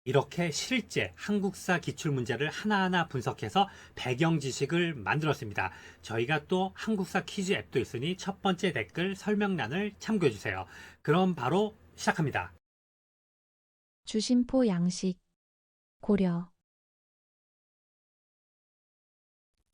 이렇게 실제 한국사 기출문제를 하나하나 분석해서 배경 지식을 만들었습니다. 저희가 또 한국사 퀴즈 앱도 있으니 첫 번째 댓글 설명란을 참고해 주세요. 그럼 바로 시작합니다. 주심포 양식 고려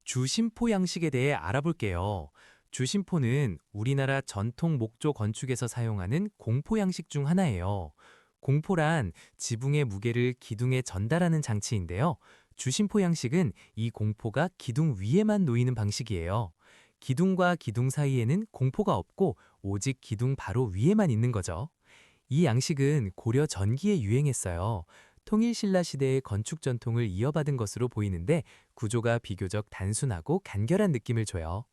주심포 양식에 대해 알아볼게요. 주심포는 우리나라 전통 목조 건축에서 사용하는 공포 양식 중 하나예요. 공포란 지붕의 무게를 기둥에 전달하는 장치인데요. 주심포 양식은 이 공포가 기둥 위에만 놓이는 방식이에요. 기둥과 기둥 사이에는 공포가 없고 오직 기둥 바로 위에만 있는 거죠. 이 양식은 고려 전기에 유행했어요. 통일신라 시대의 건축 전통을 이어받은 것으로 보이는데 구조가 비교적 단순하고 간결한 느낌을 줘요.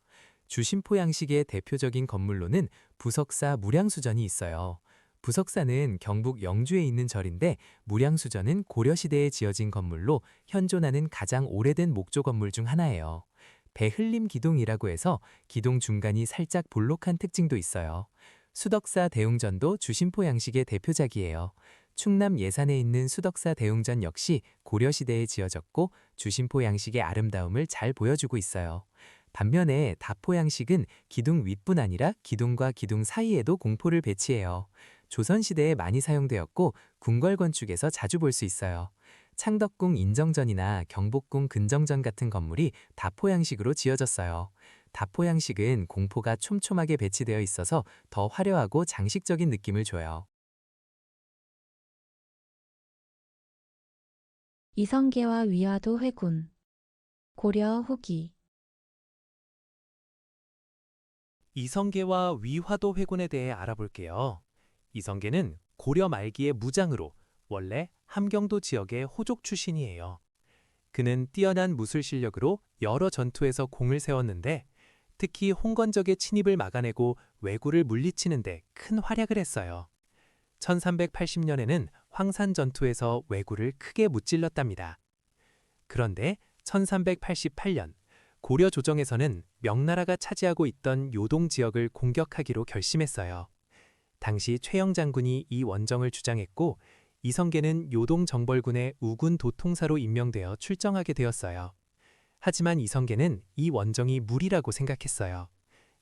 주심포 양식의 대표적인 건물로는 부석사 무량수전이 있어요. 부석사는 경북 영주에 있는 절인데 무량수전은 고려시대에 지어진 건물로 현존하는 가장 오래된 목조 건물 중 하나예요. 배흘림 기둥이라고 해서 기둥 중간이 살짝 볼록한 특징도 있어요. 수덕사 대웅전도 주심포 양식의 대표작이에요. 충남 예산에 있는 수덕사 대웅전 역시 고려시대에 지어졌고 주심포 양식의 아름다움을 잘 보여주고 있어요. 반면에 다포 양식은 기둥 윗뿐 아니라 기둥과 기둥 사이에도 공포를 배치해요. 조선시대에 많이 사용되었고 궁궐 건축에서 자주 볼 수 있어요. 창덕궁 인정전이나 경복궁 근정전 같은 건물이 다포 양식으로 지어졌어요. 다포 양식은 공포가 촘촘하게 배치되어 있어서 더 화려하고 장식적인 느낌을 줘요. 이성계와 위화도 회군 고려 후기 이성계와 위화도 회군에 대해 알아볼게요. 이성계는 고려 말기의 무장으로 원래 함경도 지역의 호족 출신이에요. 그는 뛰어난 무술 실력으로 여러 전투에서 공을 세웠는데 특히 홍건적의 침입을 막아내고 왜구를 물리치는데 큰 활약을 했어요. 1380년에는 황산 전투에서 왜구를 크게 무찔렀답니다. 그런데 1388년 고려 조정에서는 명나라가 차지하고 있던 요동 지역을 공격하기로 결심했어요. 당시 최영 장군이 이 원정을 주장했고 이성계는 요동 정벌군의 우군 도통사로 임명되어 출정하게 되었어요. 하지만 이성계는 이 원정이 무리라고 생각했어요.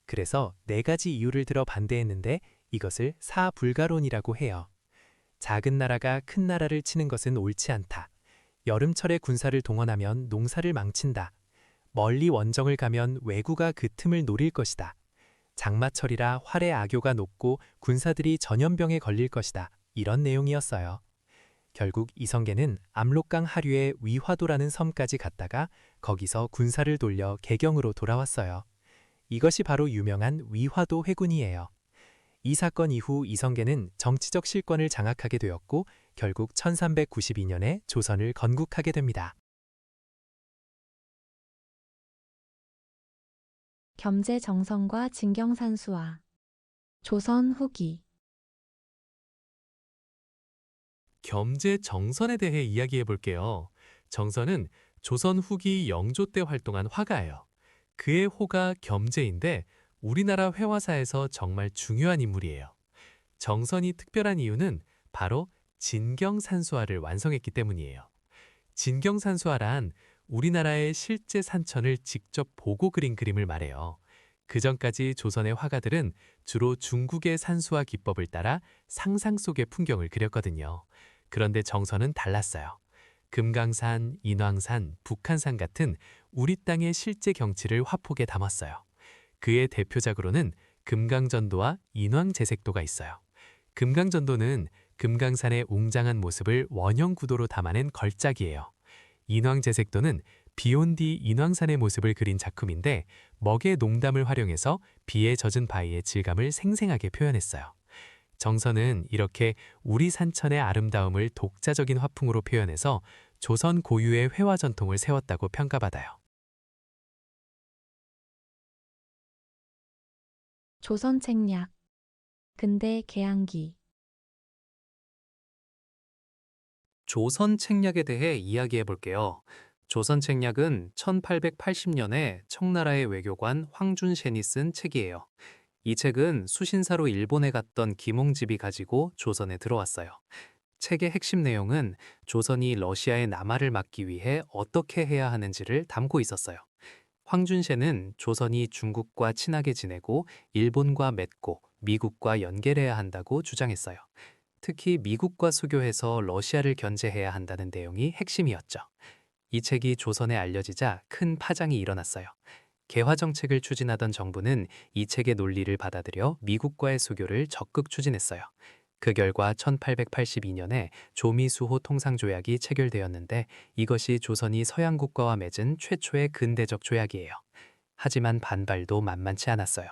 그래서 4가지 이유를 들어 반대했는데 이것을 사불가론이라고 해요. 작은 나라가 큰 나라를 치는 것은 옳지 않다. 여름철에 군사를 동원하면 농사를 망친다. 멀리 원정을 가면 왜구가 그 틈을 노릴 것이다. 장마철이라 활의 악효가 높고 군사들이 전염병에 걸릴 것이다. 이런 내용이었어요. 결국 이성계는 압록강 하류의 위화도라는 섬까지 갔다가 거기서 군사를 돌려 개경으로 돌아왔어요. 이것이 바로 유명한 위화도 회군이에요. 이 사건 이후 이성계는 정치적 실권을 장악하게 되었고 결국 1392년에 조선을 건국하게 됩니다. 겸재정선과 진경산수화 조선 후기 겸재정선에 대해 이야기해 볼게요. 정선은 조선 후기 영조 때 활동한 화가예요. 그의 호가 겸재인데 우리나라 회화사에서 정말 중요한 인물이에요. 정선이 특별한 이유는 바로 진경산수화를 완성했기 때문이에요. 진경산수화란 우리나라의 실제 산천을 직접 보고 그린 그림을 말해요. 그전까지 조선의 화가들은 주로 중국의 산수화 기법을 따라 상상 속의 풍경을 그렸거든요. 그런데 정선은 달랐어요. 금강산, 인왕산, 북한산 같은 우리 땅의 실제 경치를 화폭에 담았어요. 그의 대표작으로는 금강전도와 인왕제색도가 있어요. 금강전도는 금강산의 웅장한 모습을 원형 구도로 담아낸 걸작이에요. 인왕제색도는 비온 뒤 인왕산의 모습을 그린 작품인데 먹의 농담을 활용해서 비에 젖은 바위의 질감을 생생하게 표현했어요. 정선은 이렇게 우리 산천의 아름다움을 독자적인 화풍으로 표현해서 조선 고유의 회화 전통을 세웠다고 평가받아요. 조선 책략 근대 개항기 조선 책략에 대해 이야기해 볼게요. 조선 책략은 1880년에 청나라의 외교관 황준센이 쓴 책이에요. 이 책은 수신사로 일본에 갔던 김홍집이 가지고 조선에 들어왔어요. 책의 핵심 내용은 조선이 러시아의 남하를 막기 위해 어떻게 해야 하는지를 담고 있었어요. 황준세는 조선이 중국과 친하게 지내고 일본과 맺고 미국과 연결해야 한다고 주장했어요. 특히 미국과 수교해서 러시아를 견제해야 한다는 내용이 핵심이었죠. 이 책이 조선에 알려지자 큰 파장이 일어났어요. 개화 정책을 추진하던 정부는 이 책의 논리를 받아들여 미국과의 수교를 적극 추진했어요. 그 결과 1882년에 조미수호 통상조약이 체결되었는데 이것이 조선이 서양 국가와 맺은 최초의 근대적 조약이에요. 하지만 반발도 만만치 않았어요.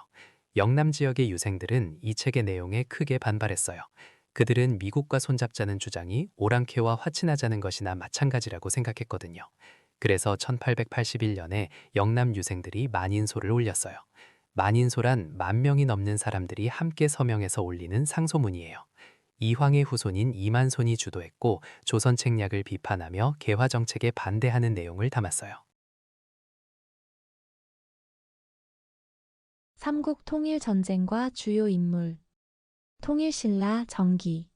영남 지역의 유생들은 이 책의 내용에 크게 반발했어요. 그들은 미국과 손잡자는 주장이 오랑캐와 화친하자는 것이나 마찬가지라고 생각했거든요. 그래서 1881년에 영남 유생들이 만인소를 올렸어요. 만인소란 10,000명이 넘는 사람들이 함께 서명해서 올리는 상소문이에요. 이황의 후손인 이만손이 주도했고 조선 책략을 비판하며 개화 정책에 반대하는 내용을 담았어요. 삼국 통일 전쟁과 주요 인물. 통일신라 정기.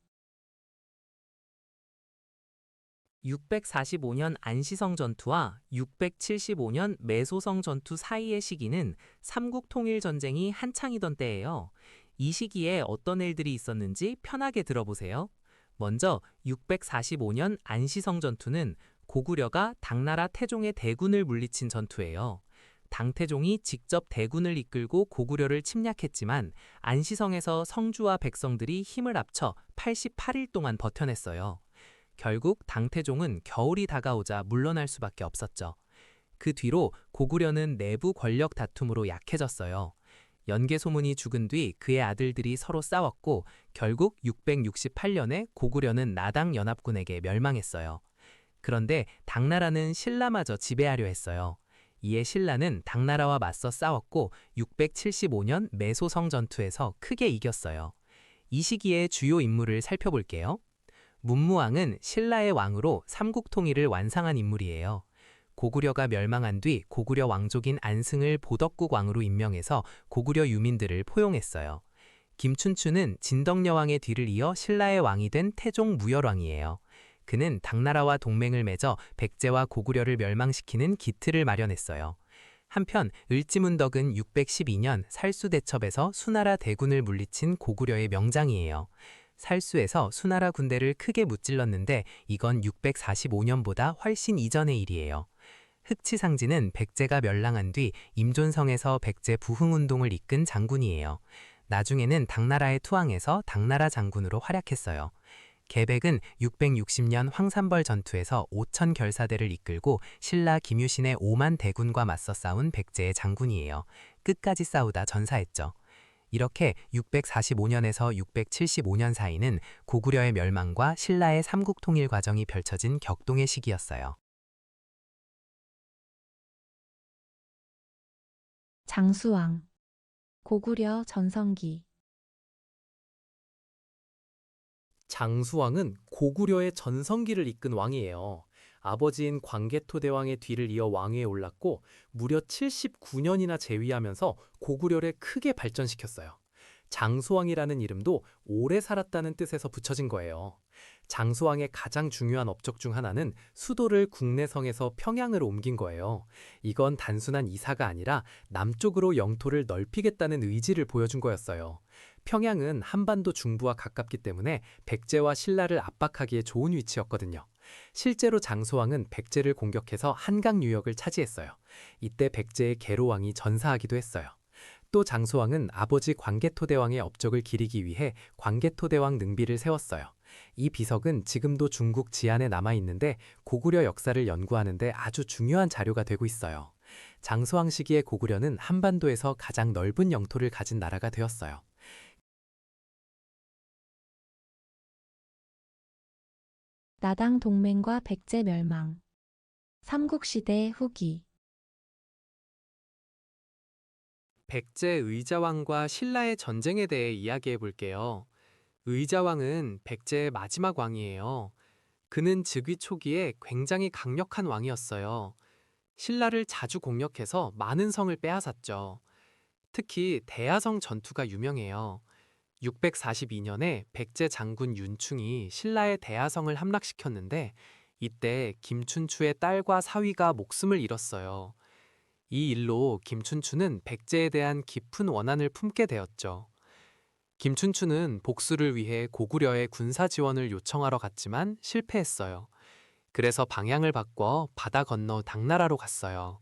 645년 안시성 전투와 675년 매소성 전투 사이의 시기는 삼국 통일 전쟁이 한창이던 때예요. 이 시기에 어떤 일들이 있었는지 편하게 들어보세요. 먼저 645년 안시성 전투는 고구려가 당나라 태종의 대군을 물리친 전투예요. 당태종이 직접 대군을 이끌고 고구려를 침략했지만 안시성에서 성주와 백성들이 힘을 합쳐 88일 동안 버텨냈어요. 결국 당태종은 겨울이 다가오자 물러날 수밖에 없었죠. 그 뒤로 고구려는 내부 권력 다툼으로 약해졌어요. 연개소문이 죽은 뒤 그의 아들들이 서로 싸웠고 결국 668년에 고구려는 나당 연합군에게 멸망했어요. 그런데 당나라는 신라마저 지배하려 했어요. 이에 신라는 당나라와 맞서 싸웠고 675년 매소성 전투에서 크게 이겼어요. 이 시기의 주요 인물을 살펴볼게요. 문무왕은 신라의 왕으로 삼국 통일을 완성한 인물이에요. 고구려가 멸망한 뒤 고구려 왕족인 안승을 보덕국 왕으로 임명해서 고구려 유민들을 포용했어요. 김춘추는 진덕여왕의 뒤를 이어 신라의 왕이 된 태종 무열왕이에요. 그는 당나라와 동맹을 맺어 백제와 고구려를 멸망시키는 기틀을 마련했어요. 한편 을지문덕은 612년 살수대첩에서 수나라 대군을 물리친 고구려의 명장이에요. 살수에서 수나라 군대를 크게 무찔렀는데 이건 645년보다 훨씬 이전의 일이에요. 흑치상진은 백제가 멸망한 뒤 임존성에서 백제 부흥운동을 이끈 장군이에요. 나중에는 당나라에 투항해서 당나라 장군으로 활약했어요. 계백은 660년 황산벌 전투에서 5천 결사대를 이끌고 신라 김유신의 5만 대군과 맞서 싸운 백제의 장군이에요. 끝까지 싸우다 전사했죠. 이렇게 645년에서 675년 사이는 고구려의 멸망과 신라의 삼국 통일 과정이 펼쳐진 격동의 시기였어요. 장수왕. 고구려 전성기. 장수왕은 고구려의 전성기를 이끈 왕이에요. 아버지인 광개토대왕의 뒤를 이어 왕위에 올랐고 무려 79년이나 재위하면서 고구려를 크게 발전시켰어요. 장수왕이라는 이름도 오래 살았다는 뜻에서 붙여진 거예요. 장수왕의 가장 중요한 업적 중 하나는 수도를 국내성에서 평양으로 옮긴 거예요. 이건 단순한 이사가 아니라 남쪽으로 영토를 넓히겠다는 의지를 보여준 거였어요. 평양은 한반도 중부와 가깝기 때문에 백제와 신라를 압박하기에 좋은 위치였거든요. 실제로 장수왕은 백제를 공격해서 한강 유역을 차지했어요. 이때 백제의 계로왕이 전사하기도 했어요. 또 장수왕은 아버지 광개토대왕의 업적을 기리기 위해 광개토대왕 능비를 세웠어요. 이 비석은 지금도 중국 지안에 남아있는데 고구려 역사를 연구하는 데 아주 중요한 자료가 되고 있어요. 장수왕 시기의 고구려는 한반도에서 가장 넓은 영토를 가진 나라가 되었어요. 나당 동맹과 백제 멸망. 삼국시대 후기. 백제 의자왕과 신라의 전쟁에 대해 이야기해 볼게요. 의자왕은 백제의 마지막 왕이에요. 그는 즉위 초기에 굉장히 강력한 왕이었어요. 신라를 자주 공격해서 많은 성을 빼앗았죠. 특히 대야성 전투가 유명해요. 642년에 백제 장군 윤충이 신라의 대하성을 함락시켰는데 이때 김춘추의 딸과 사위가 목숨을 잃었어요. 이 일로 김춘추는 백제에 대한 깊은 원한을 품게 되었죠. 김춘추는 복수를 위해 고구려에 군사 지원을 요청하러 갔지만 실패했어요. 그래서 방향을 바꿔 바다 건너 당나라로 갔어요.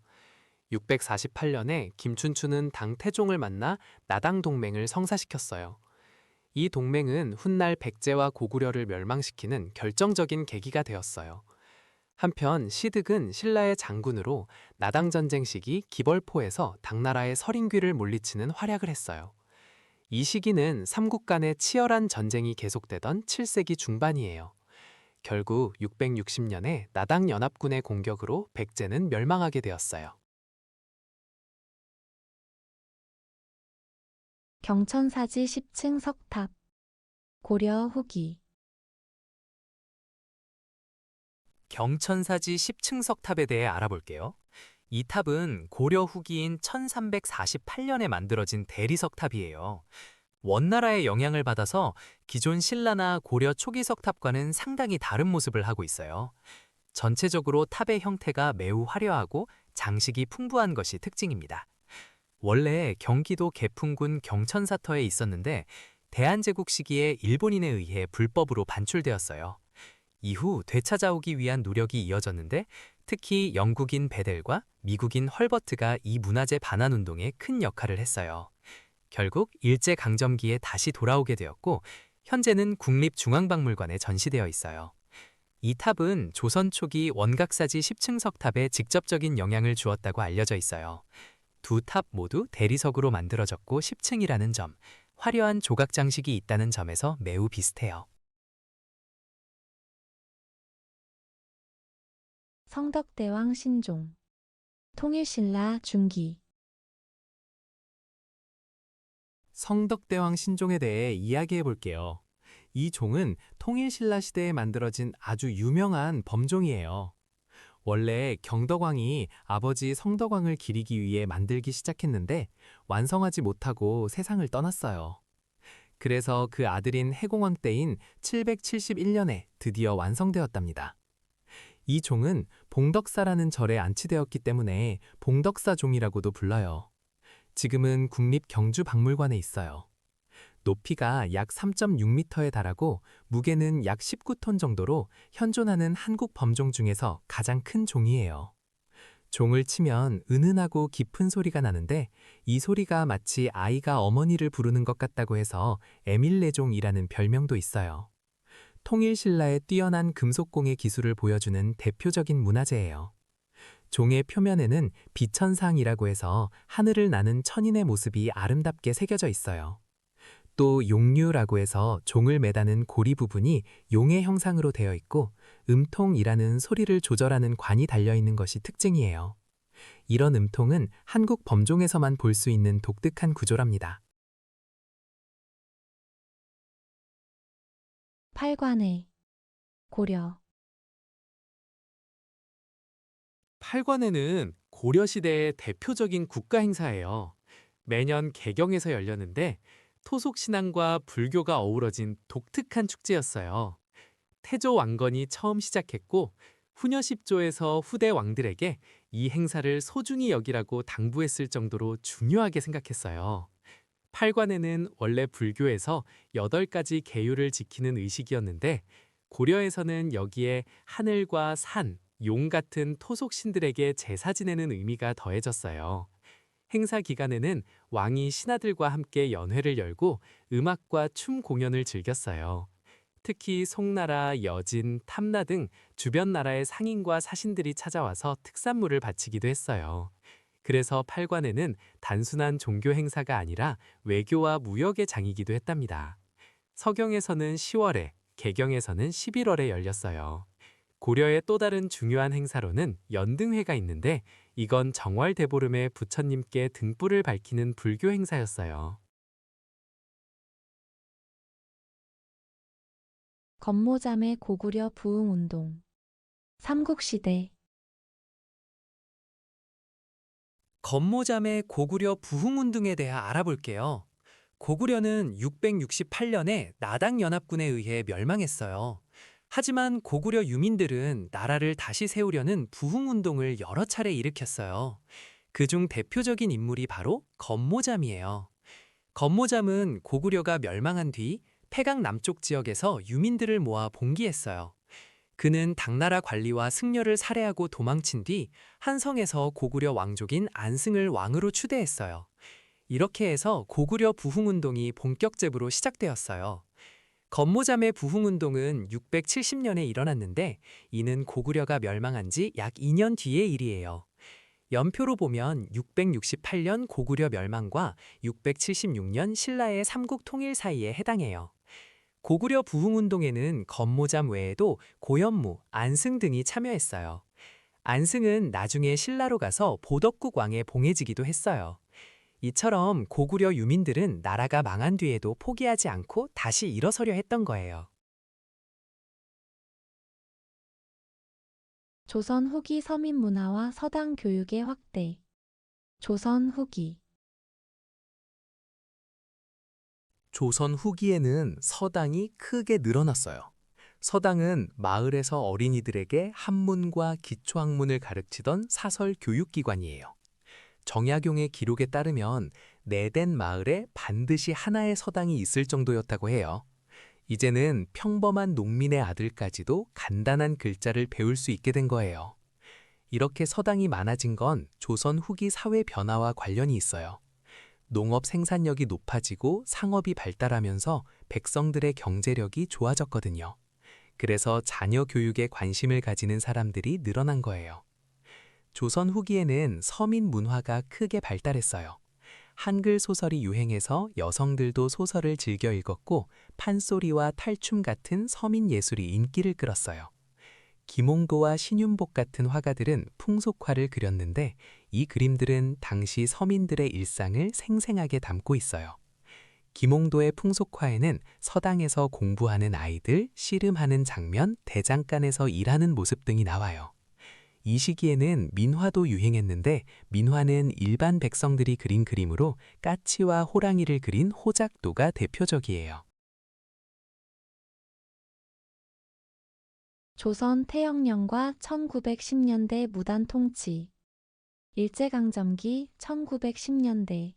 648년에 김춘추는 당태종을 만나 나당 동맹을 성사시켰어요. 이 동맹은 훗날 백제와 고구려를 멸망시키는 결정적인 계기가 되었어요. 한편 시득은 신라의 장군으로 나당 전쟁 시기 기벌포에서 당나라의 서린귀를 물리치는 활약을 했어요. 이 시기는 삼국 간의 치열한 전쟁이 계속되던 7세기 중반이에요. 결국 660년에 나당 연합군의 공격으로 백제는 멸망하게 되었어요. 경천사지 10층 석탑. 고려 후기. 경천사지 10층 석탑에 대해 알아볼게요. 이 탑은 고려 후기인 1348년에 만들어진 대리석탑이에요. 원나라의 영향을 받아서 기존 신라나 고려 초기 석탑과는 상당히 다른 모습을 하고 있어요. 전체적으로 탑의 형태가 매우 화려하고 장식이 풍부한 것이 특징입니다. 원래 경기도 개풍군 경천사터에 있었는데 대한제국 시기에 일본인에 의해 불법으로 반출되었어요. 이후 되찾아오기 위한 노력이 이어졌는데 특히 영국인 베델과 미국인 헐버트가 이 문화재 반환 운동에 큰 역할을 했어요. 결국 일제강점기에 다시 돌아오게 되었고 현재는 국립중앙박물관에 전시되어 있어요. 이 탑은 조선 초기 원각사지 10층 석탑에 직접적인 영향을 주었다고 알려져 있어요. 두 탑 모두 대리석으로 만들어졌고 10층이라는 점, 화려한 조각 장식이 있다는 점에서 매우 비슷해요. 성덕대왕 신종. 통일신라 중기. 성덕대왕 신종에 대해 이야기해 볼게요. 이 종은 통일신라 시대에 만들어진 아주 유명한 범종이에요. 원래 경덕왕이 아버지 성덕왕을 기리기 위해 만들기 시작했는데 완성하지 못하고 세상을 떠났어요. 그래서 그 아들인 해공왕 때인 771년에 드디어 완성되었답니다. 이 종은 봉덕사라는 절에 안치되었기 때문에 봉덕사종이라고도 불러요. 지금은 국립경주박물관에 있어요. 높이가 약 3.6m에 달하고 무게는 약 19톤 정도로 현존하는 한국 범종 중에서 가장 큰 종이에요. 종을 치면 은은하고 깊은 소리가 나는데 이 소리가 마치 아이가 어머니를 부르는 것 같다고 해서 에밀레종이라는 별명도 있어요. 통일신라의 뛰어난 금속공예 기술을 보여주는 대표적인 문화재예요. 종의 표면에는 비천상이라고 해서 하늘을 나는 천인의 모습이 아름답게 새겨져 있어요. 또 용류라고 해서 종을 매다는 고리 부분이 용의 형상으로 되어 있고 음통이라는 소리를 조절하는 관이 달려있는 것이 특징이에요. 이런 음통은 한국 범종에서만 볼 수 있는 독특한 구조랍니다. 팔관회. 고려. 팔관회는 고려시대의 대표적인 국가 행사예요. 매년 개경에서 열렸는데 토속신앙과 불교가 어우러진 독특한 축제였어요. 태조 왕건이 처음 시작했고 후녀십조에서 후대 왕들에게 이 행사를 소중히 여기라고 당부했을 정도로 중요하게 생각했어요. 팔관에는 원래 불교에서 8가지 계율을 지키는 의식이었는데 고려에서는 여기에 하늘과 산, 용 같은 토속신들에게 제사 지내는 의미가 더해졌어요. 행사 기간에는 왕이 신하들과 함께 연회를 열고 음악과 춤 공연을 즐겼어요. 특히 송나라, 여진, 탐나 등 주변 나라의 상인과 사신들이 찾아와서 특산물을 바치기도 했어요. 그래서 팔관에는 단순한 종교 행사가 아니라 외교와 무역의 장이기도 했답니다. 서경에서는 10월에, 개경에서는 11월에 열렸어요. 고려의 또 다른 중요한 행사로는 연등회가 있는데 이건 정월대보름에 부처님께 등불을 밝히는 불교 행사였어요. 건모자매 고구려 부흥운동. 삼국시대. 건모자매 고구려 부흥운동에 대해 알아볼게요. 고구려는 668년에 나당연합군에 의해 멸망했어요. 하지만 고구려 유민들은 나라를 다시 세우려는 부흥운동을 여러 차례 일으켰어요. 그중 대표적인 인물이 바로 건모잠이에요. 건모잠은 고구려가 멸망한 뒤 패강 남쪽 지역에서 유민들을 모아 봉기했어요. 그는 당나라 관리와 승려를 살해하고 도망친 뒤 한성에서 고구려 왕족인 안승을 왕으로 추대했어요. 이렇게 해서 고구려 부흥운동이 본격적으로 시작되었어요. 건모잠의 부흥운동은 670년에 일어났는데 이는 고구려가 멸망한 지 약 2년 뒤의 일이에요. 연표로 보면 668년 고구려 멸망과 676년 신라의 삼국 통일 사이에 해당해요. 고구려 부흥운동에는 건모잠 외에도 고현무, 안승 등이 참여했어요. 안승은 나중에 신라로 가서 보덕국 왕에 봉해지기도 했어요. 이처럼 고구려 유민들은 나라가 망한 뒤에도 포기하지 않고 다시 일어서려 했던 거예요. 조선 후기 서민 문화와 서당 교육의 확대. 조선 후기. 조선 후기에는 서당이 크게 늘어났어요. 서당은 마을에서 어린이들에게 한문과 기초학문을 가르치던 사설 교육기관이에요. 정약용의 기록에 따르면 내된 마을에 반드시 하나의 서당이 있을 정도였다고 해요. 이제는 평범한 농민의 아들까지도 간단한 글자를 배울 수 있게 된 거예요. 이렇게 서당이 많아진 건 조선 후기 사회 변화와 관련이 있어요. 농업 생산력이 높아지고 상업이 발달하면서 백성들의 경제력이 좋아졌거든요. 그래서 자녀 교육에 관심을 가지는 사람들이 늘어난 거예요. 조선 후기에는 서민 문화가 크게 발달했어요. 한글 소설이 유행해서 여성들도 소설을 즐겨 읽었고 판소리와 탈춤 같은 서민 예술이 인기를 끌었어요. 김홍도와 신윤복 같은 화가들은 풍속화를 그렸는데 이 그림들은 당시 서민들의 일상을 생생하게 담고 있어요. 김홍도의 풍속화에는 서당에서 공부하는 아이들, 씨름하는 장면, 대장간에서 일하는 모습 등이 나와요. 이 시기에는 민화도 유행했는데 민화는 일반 백성들이 그린 그림으로 까치와 호랑이를 그린 호작도가 대표적이에요. 조선 태영령과 1910년대 무단 통치. 일제강점기 1910년대.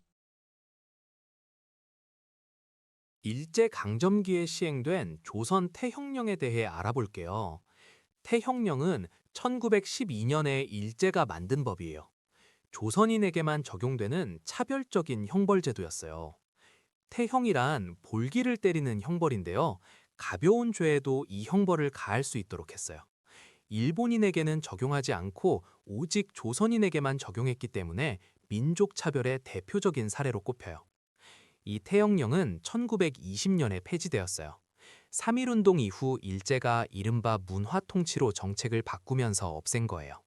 일제강점기에 시행된 조선 태형령에 대해 알아볼게요. 태형령은 1912년에 일제가 만든 법이에요. 조선인에게만 적용되는 차별적인 형벌제도였어요. 태형이란 볼기를 때리는 형벌인데요. 가벼운 죄에도 이 형벌을 가할 수 있도록 했어요. 일본인에게는 적용하지 않고 오직 조선인에게만 적용했기 때문에 민족 차별의 대표적인 사례로 꼽혀요. 이 태형령은 1920년에 폐지되었어요. 3.1운동 이후 일제가 이른바 문화통치로 정책을 바꾸면서 없앤 거예요.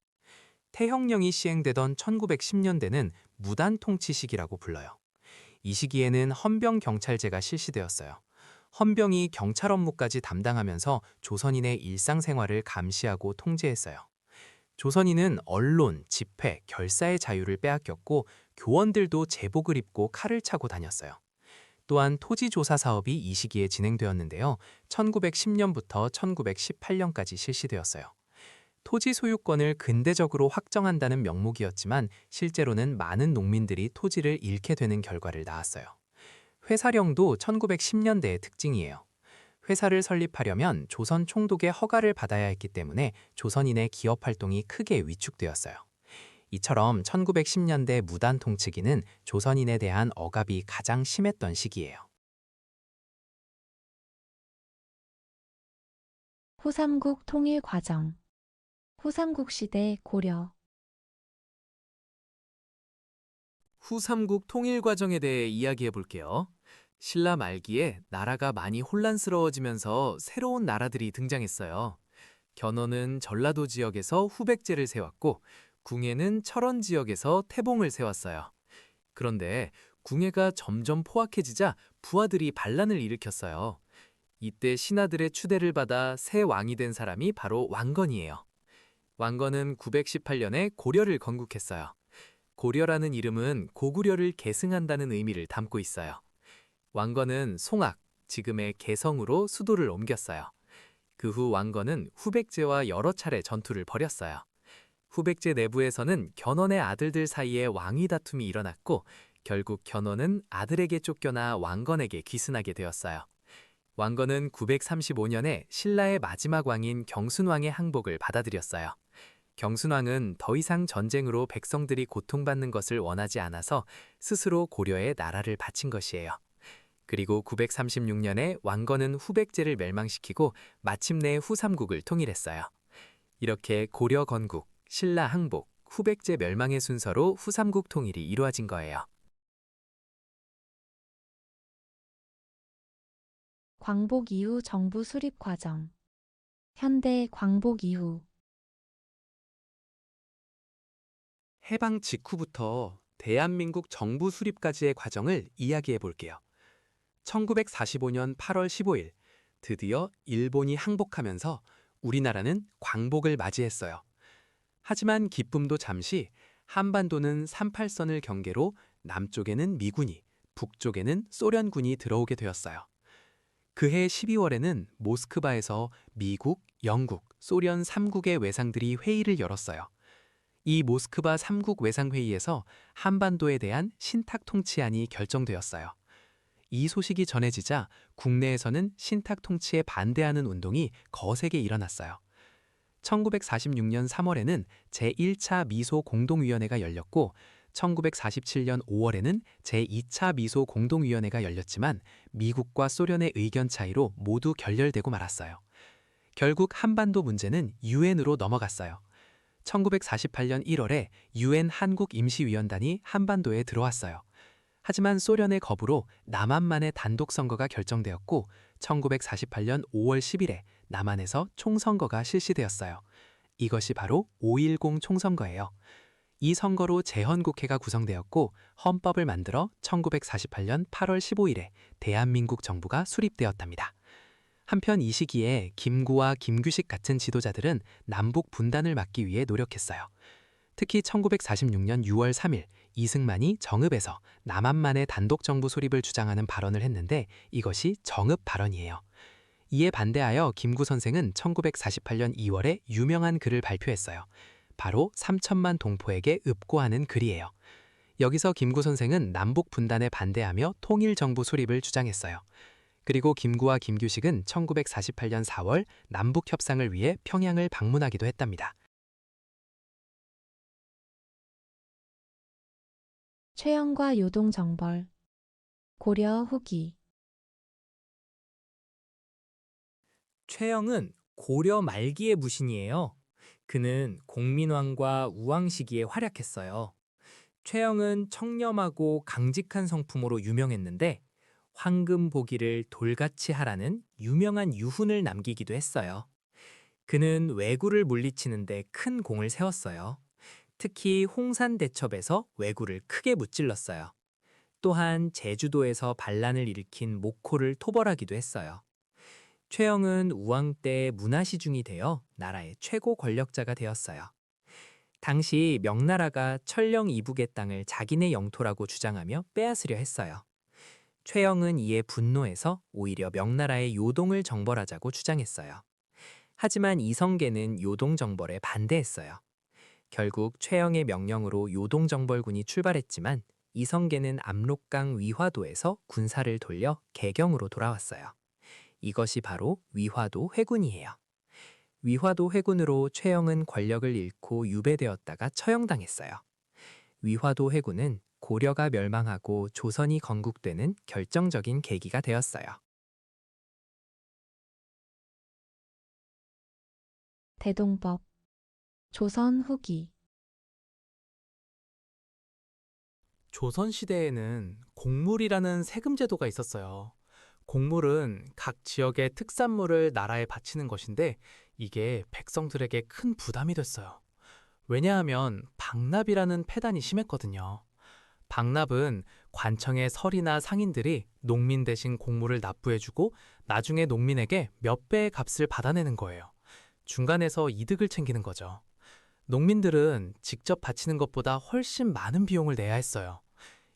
태형령이 시행되던 1910년대는 무단통치 시기라고 불러요. 이 시기에는 헌병경찰제가 실시되었어요. 헌병이 경찰 업무까지 담당하면서 조선인의 일상생활을 감시하고 통제했어요. 조선인은 언론, 집회, 결사의 자유를 빼앗겼고 교원들도 제복을 입고 칼을 차고 다녔어요. 또한 토지조사 사업이 이 시기에 진행되었는데요. 1910년부터 1918년까지 실시되었어요. 토지 소유권을 근대적으로 확정한다는 명목이었지만 실제로는 많은 농민들이 토지를 잃게 되는 결과를 낳았어요. 회사령도 1910년대의 특징이에요. 회사를 설립하려면 조선 총독의 허가를 받아야 했기 때문에 조선인의 기업 활동이 크게 위축되었어요. 이처럼 1910년대 무단 통치기는 조선인에 대한 억압이 가장 심했던 시기예요. 후삼국 통일 과정. 후삼국 시대 고려. 후삼국 통일 과정에 대해 이야기해 볼게요. 신라 말기에 나라가 많이 혼란스러워지면서 새로운 나라들이 등장했어요. 견훤은 전라도 지역에서 후백제를 세웠고 궁예는 철원 지역에서 태봉을 세웠어요. 그런데 궁예가 점점 포악해지자 부하들이 반란을 일으켰어요. 이때 신하들의 추대를 받아 새 왕이 된 사람이 바로 왕건이에요. 왕건은 918년에 고려를 건국했어요. 고려라는 이름은 고구려를 계승한다는 의미를 담고 있어요. 왕건은 송악, 지금의 개성으로 수도를 옮겼어요. 그 후 왕건은 후백제와 여러 차례 전투를 벌였어요. 후백제 내부에서는 견훤의 아들들 사이에 왕위 다툼이 일어났고 결국 견훤은 아들에게 쫓겨나 왕건에게 귀순하게 되었어요. 왕건은 935년에 신라의 마지막 왕인 경순왕의 항복을 받아들였어요. 경순왕은 더 이상 전쟁으로 백성들이 고통받는 것을 원하지 않아서 스스로 고려에 나라를 바친 것이에요. 그리고 936년에 왕건은 후백제를 멸망시키고 마침내 후삼국을 통일했어요. 이렇게 고려 건국, 신라 항복, 후백제 멸망의 순서로 후삼국 통일이 이루어진 거예요. 광복 이후 정부 수립 과정. 현대 광복 이후. 해방 직후부터 대한민국 정부 수립까지의 과정을 이야기해 볼게요. 1945년 8월 15일, 드디어 일본이 항복하면서 우리나라는 광복을 맞이했어요. 하지만 기쁨도 잠시, 한반도는 38선을 경계로 남쪽에는 미군이, 북쪽에는 소련군이 들어오게 되었어요. 그해 12월에는 모스크바에서 미국, 영국, 소련 3국의 외상들이 회의를 열었어요. 이 모스크바 3국 외상회의에서 한반도에 대한 신탁 통치안이 결정되었어요. 이 소식이 전해지자 국내에서는 신탁 통치에 반대하는 운동이 거세게 일어났어요. 1946년 3월에는 제1차 미소 공동위원회가 열렸고 1947년 5월에는 제2차 미소 공동위원회가 열렸지만 미국과 소련의 의견 차이로 모두 결렬되고 말았어요. 결국 한반도 문제는 유엔으로 넘어갔어요. 1948년 1월에 유엔 한국임시위원단이 한반도에 들어왔어요. 하지만 소련의 거부로 남한만의 단독 선거가 결정되었고 1948년 5월 10일에 남한에서 총선거가 실시되었어요. 이것이 바로 5.10 총선거예요. 이 선거로 재헌국회가 구성되었고 헌법을 만들어 1948년 8월 15일에 대한민국 정부가 수립되었답니다. 한편 이 시기에 김구와 김규식 같은 지도자들은 남북 분단을 막기 위해 노력했어요. 특히 1946년 6월 3일 이승만이 정읍에서 남한만의 단독 정부 수립을 주장하는 발언을 했는데 이것이 정읍 발언이에요. 이에 반대하여 김구 선생은 1948년 2월에 유명한 글을 발표했어요. 바로 3천만 동포에게 읍고하는 글이에요. 여기서 김구 선생은 남북 분단에 반대하며 통일정부 수립을 주장했어요. 그리고 김구와 김규식은 1948년 4월 남북 협상을 위해 평양을 방문하기도 했답니다. 최영과 요동정벌. 고려 후기. 최영은 고려 말기의 무신이에요. 그는 공민왕과 우왕 시기에 활약했어요. 최영은 청렴하고 강직한 성품으로 유명했는데 황금 보기를 돌같이 하라는 유명한 유훈을 남기기도 했어요. 그는 왜구를 물리치는데 큰 공을 세웠어요. 특히 홍산 대첩에서 왜구를 크게 무찔렀어요. 또한 제주도에서 반란을 일으킨 목호를 토벌하기도 했어요. 최영은 우왕 때 문화시중이 되어 나라의 최고 권력자가 되었어요. 당시 명나라가 천령 이북의 땅을 자기네 영토라고 주장하며 빼앗으려 했어요. 최영은 이에 분노해서 오히려 명나라의 요동을 정벌하자고 주장했어요. 하지만 이성계는 요동 정벌에 반대했어요. 결국 최영의 명령으로 요동 정벌군이 출발했지만 이성계는 압록강 위화도에서 군사를 돌려 개경으로 돌아왔어요. 이것이 바로 위화도 회군이에요. 위화도 회군으로 최영은 권력을 잃고 유배되었다가 처형당했어요. 위화도 회군은 고려가 멸망하고 조선이 건국되는 결정적인 계기가 되었어요. 대동법. 조선 후기. 조선시대에는 곡물이라는 세금 제도가 있었어요. 곡물은 각 지역의 특산물을 나라에 바치는 것인데 이게 백성들에게 큰 부담이 됐어요. 왜냐하면 방납이라는 폐단이 심했거든요. 방납은 관청의 설이나 상인들이 농민 대신 곡물을 납부해주고 나중에 농민에게 몇 배의 값을 받아내는 거예요. 중간에서 이득을 챙기는 거죠. 농민들은 직접 바치는 것보다 훨씬 많은 비용을 내야 했어요.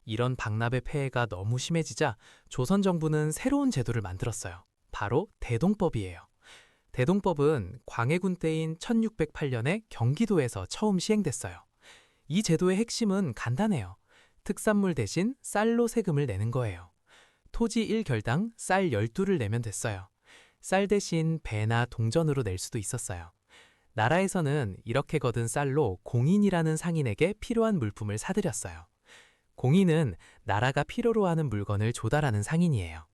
이런 박납의 폐해가 너무 심해지자 조선 정부는 새로운 제도를 만들었어요. 바로 대동법이에요. 대동법은 광해군 때인 1608년에 경기도에서 처음 시행됐어요. 이 제도의 핵심은 간단해요. 특산물 대신 쌀로 세금을 내는 거예요. 토지 1결당 쌀 12를 내면 됐어요. 쌀 대신 배나 동전으로 낼 수도 있었어요. 나라에서는 이렇게 거둔 쌀로 공인이라는 상인에게 필요한 물품을 사들였어요. 공인은 나라가 필요로 하는 물건을 조달하는 상인이에요.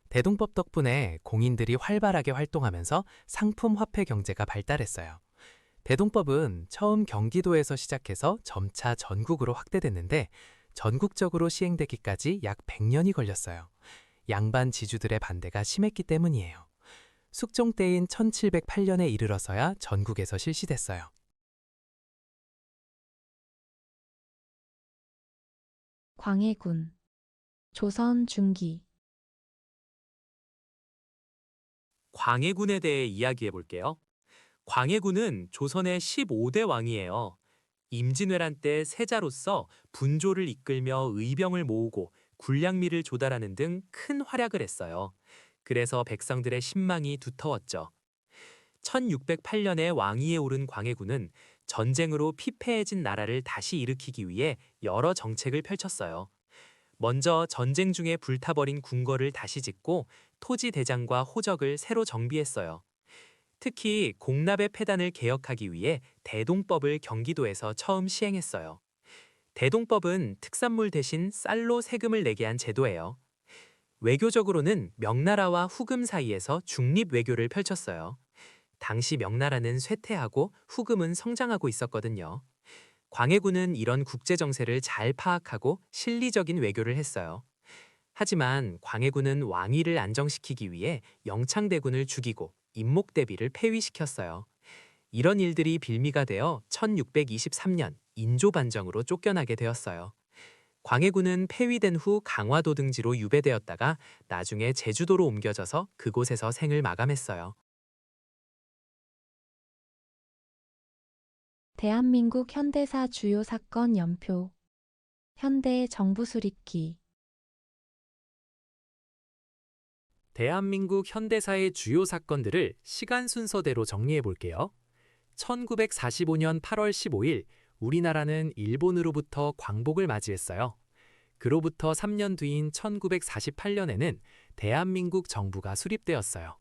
대동법 덕분에 공인들이 활발하게 활동하면서 상품 화폐 경제가 발달했어요. 대동법은 처음 경기도에서 시작해서 점차 전국으로 확대됐는데 전국적으로 시행되기까지 약 100년이 걸렸어요. 양반 지주들의 반대가 심했기 때문이에요. 숙종 때인 1708년에 이르러서야 전국에서 실시됐어요. 광해군. 조선 중기. 광해군에 대해 이야기해 볼게요. 광해군은 조선의 15대 왕이에요. 임진왜란 때 세자로서 분조를 이끌며 의병을 모으고 군량미를 조달하는 등 큰 활약을 했어요. 그래서 백성들의 신망이 두터웠죠. 1608년에 왕위에 오른 광해군은 전쟁으로 피폐해진 나라를 다시 일으키기 위해 여러 정책을 펼쳤어요. 먼저 전쟁 중에 불타버린 궁궐을 다시 짓고 토지 대장과 호적을 새로 정비했어요. 특히 공납의 폐단을 개혁하기 위해 대동법을 경기도에서 처음 시행했어요. 대동법은 특산물 대신 쌀로 세금을 내게 한 제도예요. 외교적으로는 명나라와 후금 사이에서 중립 외교를 펼쳤어요. 당시 명나라는 쇠퇴하고 후금은 성장하고 있었거든요. 광해군은 이런 국제 정세를 잘 파악하고 실리적인 외교를 했어요. 하지만 광해군은 왕위를 안정시키기 위해 영창대군을 죽이고 임목대비를 폐위시켰어요. 이런 일들이 빌미가 되어 1623년 인조반정으로 쫓겨나게 되었어요. 광해군은 폐위된 후 강화도 등지로 유배되었다가 나중에 제주도로 옮겨져서 그곳에서 생을 마감했어요. 대한민국 현대사 주요 사건 연표. 현대 정부 수립기. 대한민국 현대사의 주요 사건들을 시간 순서대로 정리해 볼게요. 1945년 8월 15일 우리나라는 일본으로부터 광복을 맞이했어요. 그로부터 3년 뒤인 1948년에는 대한민국 정부가 수립되었어요.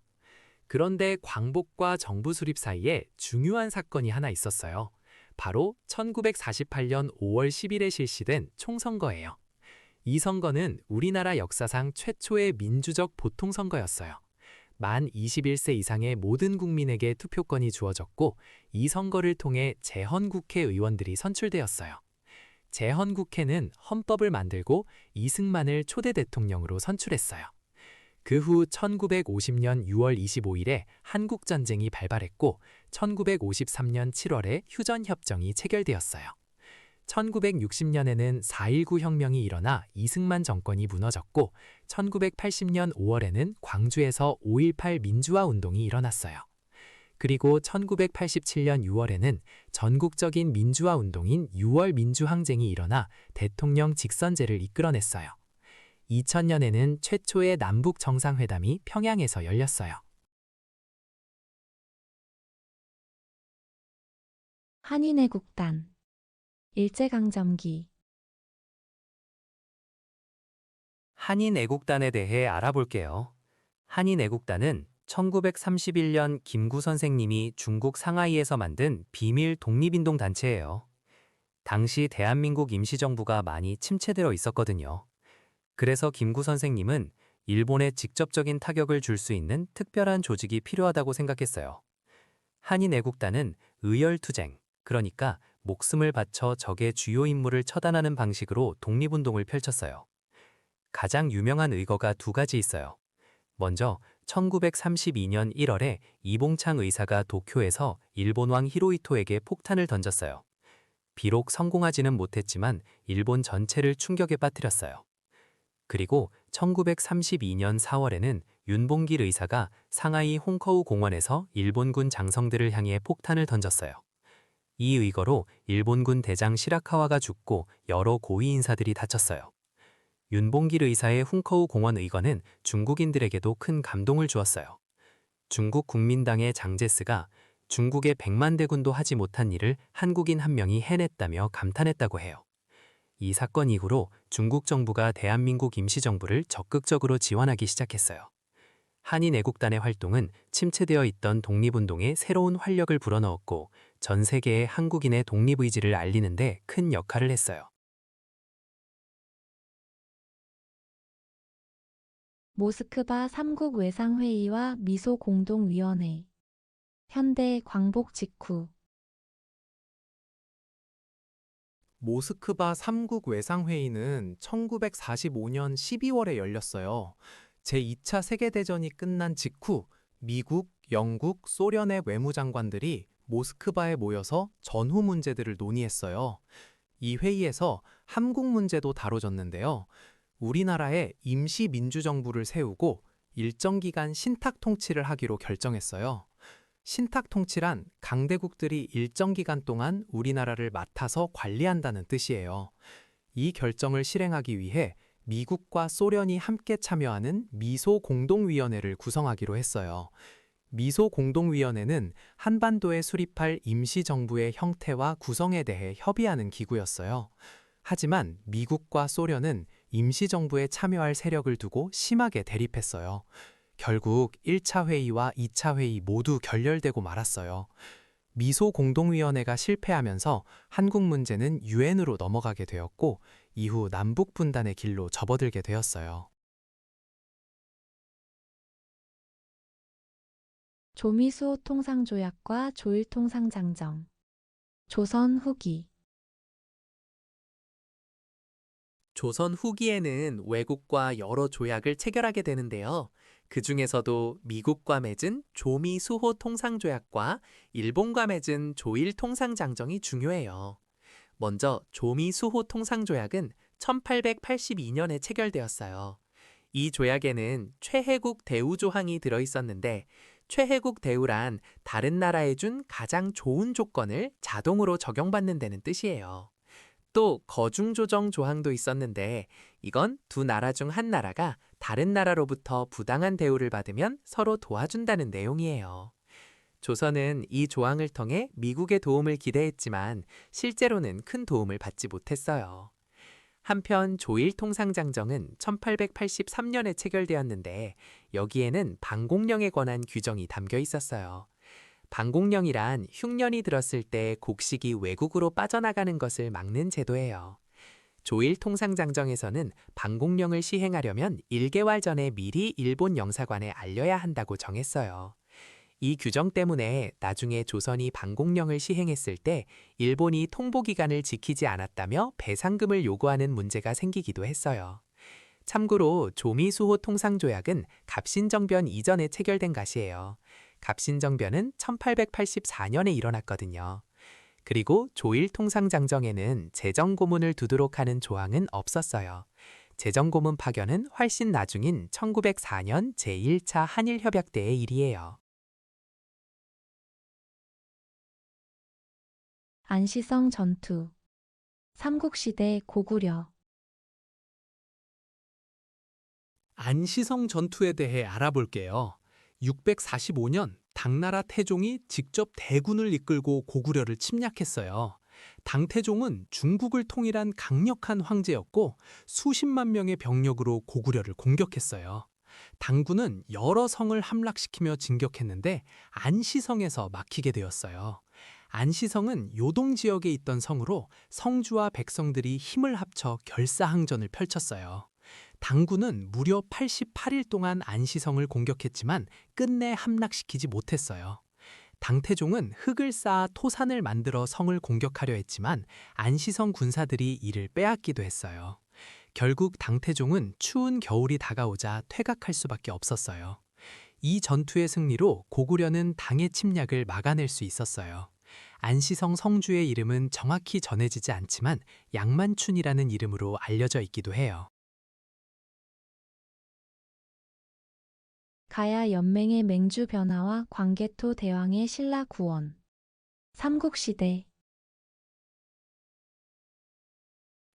그런데 광복과 정부 수립 사이에 중요한 사건이 하나 있었어요. 바로 1948년 5월 10일에 실시된 총선거예요. 이 선거는 우리나라 역사상 최초의 민주적 보통선거였어요. 만 21세 이상의 모든 국민에게 투표권이 주어졌고 이 선거를 통해 재헌국회 의원들이 선출되었어요. 재헌국회는 헌법을 만들고 이승만을 초대 대통령으로 선출했어요. 그 후 1950년 6월 25일에 한국전쟁이 발발했고 1953년 7월에 휴전협정이 체결되었어요. 1960년에는 4.19 혁명이 일어나 이승만 정권이 무너졌고 1980년 5월에는 광주에서 5.18 민주화 운동이 일어났어요. 그리고 1987년 6월에는 전국적인 민주화 운동인 6월 민주항쟁이 일어나 대통령 직선제를 이끌어냈어요. 2000년에는 최초의 남북 정상회담이 평양에서 열렸어요. 한인애국단. 일제강점기. 한인애국단에 대해 알아볼게요. 한인애국단은 1931년 김구 선생님이 중국 상하이에서 만든 비밀 독립운동 단체예요. 당시 대한민국 임시정부가 많이 침체되어 있었거든요. 그래서 김구 선생님은 일본에 직접적인 타격을 줄 수 있는 특별한 조직이 필요하다고 생각했어요. 한인애국단은 의열투쟁, 그러니까 목숨을 바쳐 적의 주요 임무를 처단하는 방식으로 독립운동을 펼쳤어요. 가장 유명한 의거가 두 가지 있어요. 먼저 1932년 1월에 이봉창 의사가 도쿄에서 일본 왕 히로히토에게 폭탄을 던졌어요. 비록 성공하지는 못했지만 일본 전체를 충격에 빠뜨렸어요. 그리고 1932년 4월에는 윤봉길 의사가 상하이 홍커우 공원에서 일본군 장성들을 향해 폭탄을 던졌어요. 이 의거로 일본군 대장 시라카와가 죽고 여러 고위 인사들이 다쳤어요. 윤봉길 의사의 훈커우 공원 의거는 중국인들에게도 큰 감동을 주었어요. 중국 국민당의 장제스가 중국의 100만 대군도 하지 못한 일을 한국인 한 명이 해냈다며 감탄했다고 해요. 이 사건 이후로 중국 정부가 대한민국 임시정부를 적극적으로 지원하기 시작했어요. 한인 애국단의 활동은 침체되어 있던 독립운동에 새로운 활력을 불어넣었고 전 세계에 한국인의 독립의지를 알리는 데 큰 역할을 했어요. 모스크바 3국 외상회의와 미소 공동위원회. 현대 광복 직후. 모스크바 3국 외상회의는 1945년 12월에 열렸어요. 제2차 세계대전이 끝난 직후 미국, 영국, 소련의 외무장관들이 모스크바에 모여서 전후 문제들을 논의했어요. 이 회의에서 한국 문제도 다뤄졌는데요. 우리나라에 임시 민주정부를 세우고 일정 기간 신탁 통치를 하기로 결정했어요. 신탁 통치란 강대국들이 일정 기간 동안 우리나라를 맡아서 관리한다는 뜻이에요. 이 결정을 실행하기 위해 미국과 소련이 함께 참여하는 미소 공동위원회를 구성하기로 했어요. 미소 공동위원회는 한반도에 수립할 임시정부의 형태와 구성에 대해 협의하는 기구였어요. 하지만 미국과 소련은 임시정부에 참여할 세력을 두고 심하게 대립했어요. 결국 1차 회의와 2차 회의 모두 결렬되고 말았어요. 미소 공동위원회가 실패하면서 한국 문제는 유엔으로 넘어가게 되었고 이후 남북 분단의 길로 접어들게 되었어요. 조미수호 통상조약과 조일통상장정. 조선 후기. 조선 후기에는 외국과 여러 조약을 체결하게 되는데요. 그 중에서도 미국과 맺은 조미 수호 통상조약과 일본과 맺은 조일 통상장정이 중요해요. 먼저 조미 수호 통상조약은 1882년에 체결되었어요. 이 조약에는 최혜국 대우 조항이 들어 있었는데 최혜국 대우란 다른 나라에 준 가장 좋은 조건을 자동으로 적용받는 데는 뜻이에요. 또 거중조정 조항도 있었는데 이건 두 나라 중 한 나라가 다른 나라로부터 부당한 대우를 받으면 서로 도와준다는 내용이에요. 조선은 이 조항을 통해 미국의 도움을 기대했지만 실제로는 큰 도움을 받지 못했어요. 한편 조일통상장정은 1883년에 체결되었는데 여기에는 방공령에 관한 규정이 담겨 있었어요. 방공령이란 흉년이 들었을 때 곡식이 외국으로 빠져나가는 것을 막는 제도예요. 조일통상장정에서는 방공령을 시행하려면 1개월 전에 미리 일본 영사관에 알려야 한다고 정했어요. 이 규정 때문에 나중에 조선이 방공령을 시행했을 때 일본이 통보기간을 지키지 않았다며 배상금을 요구하는 문제가 생기기도 했어요. 참고로 조미수호 통상조약은 갑신정변 이전에 체결된 것이에요. 갑신정변은 1884년에 일어났거든요. 그리고 조일통상장정에는 재정고문을 두도록 하는 조항은 없었어요. 재정고문 파견은 훨씬 나중인 1904년 제1차 한일협약 때의 일이에요. 안시성 전투. 삼국시대 고구려. 안시성 전투에 대해 알아볼게요. 645년 당나라 태종이 직접 대군을 이끌고 고구려를 침략했어요. 당태종은 중국을 통일한 강력한 황제였고 수십만 명의 병력으로 고구려를 공격했어요. 당군은 여러 성을 함락시키며 진격했는데 안시성에서 막히게 되었어요. 안시성은 요동 지역에 있던 성으로 성주와 백성들이 힘을 합쳐 결사항전을 펼쳤어요. 당군은 무려 88일 동안 안시성을 공격했지만 끝내 함락시키지 못했어요. 당태종은 흙을 쌓아 토산을 만들어 성을 공격하려 했지만 안시성 군사들이 이를 빼앗기도 했어요. 결국 당태종은 추운 겨울이 다가오자 퇴각할 수밖에 없었어요. 이 전투의 승리로 고구려는 당의 침략을 막아낼 수 있었어요. 안시성 성주의 이름은 정확히 전해지지 않지만 양만춘이라는 이름으로 알려져 있기도 해요. 가야 연맹의 맹주 변화와 광개토 대왕의 신라 구원. 삼국시대.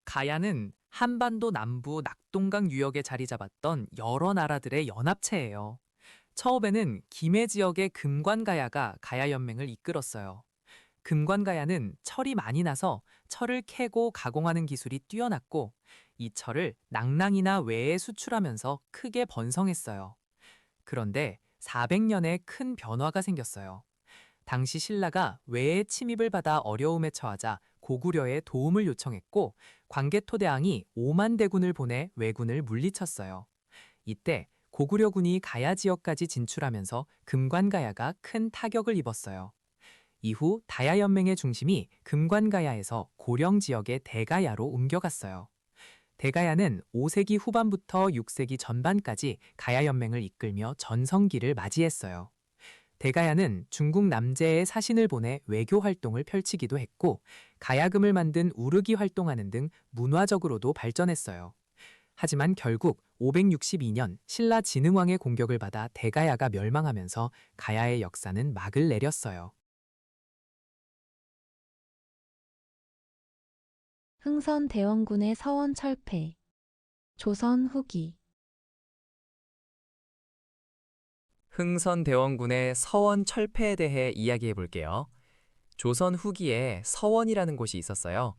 가야는 한반도 남부 낙동강 유역에 자리 잡았던 여러 나라들의 연합체예요. 처음에는 김해 지역의 금관가야가 가야연맹을 이끌었어요. 금관가야는 철이 많이 나서 철을 캐고 가공하는 기술이 뛰어났고 이 철을 낭랑이나 외에 수출하면서 크게 번성했어요. 그런데 400년에 큰 변화가 생겼어요. 당시 신라가 외의 침입을 받아 어려움에 처하자 고구려에 도움을 요청했고 광개토대왕이 5만 대군을 보내 왜군을 물리쳤어요. 이때 고구려군이 가야 지역까지 진출하면서 금관가야가 큰 타격을 입었어요. 이후 다야연맹의 중심이 금관가야에서 고령 지역의 대가야로 옮겨갔어요. 대가야는 5세기 후반부터 6세기 전반까지 가야연맹을 이끌며 전성기를 맞이했어요. 대가야는 중국 남제에 사신을 보내 외교 활동을 펼치기도 했고 가야금을 만든 우르기 활동하는 등 문화적으로도 발전했어요. 하지만 결국 562년 신라 진흥왕의 공격을 받아 대가야가 멸망하면서 가야의 역사는 막을 내렸어요. 흥선대원군의 서원 철폐. 조선 후기. 흥선대원군의 서원 철폐에 대해 이야기해 볼게요. 조선 후기에 서원이라는 곳이 있었어요.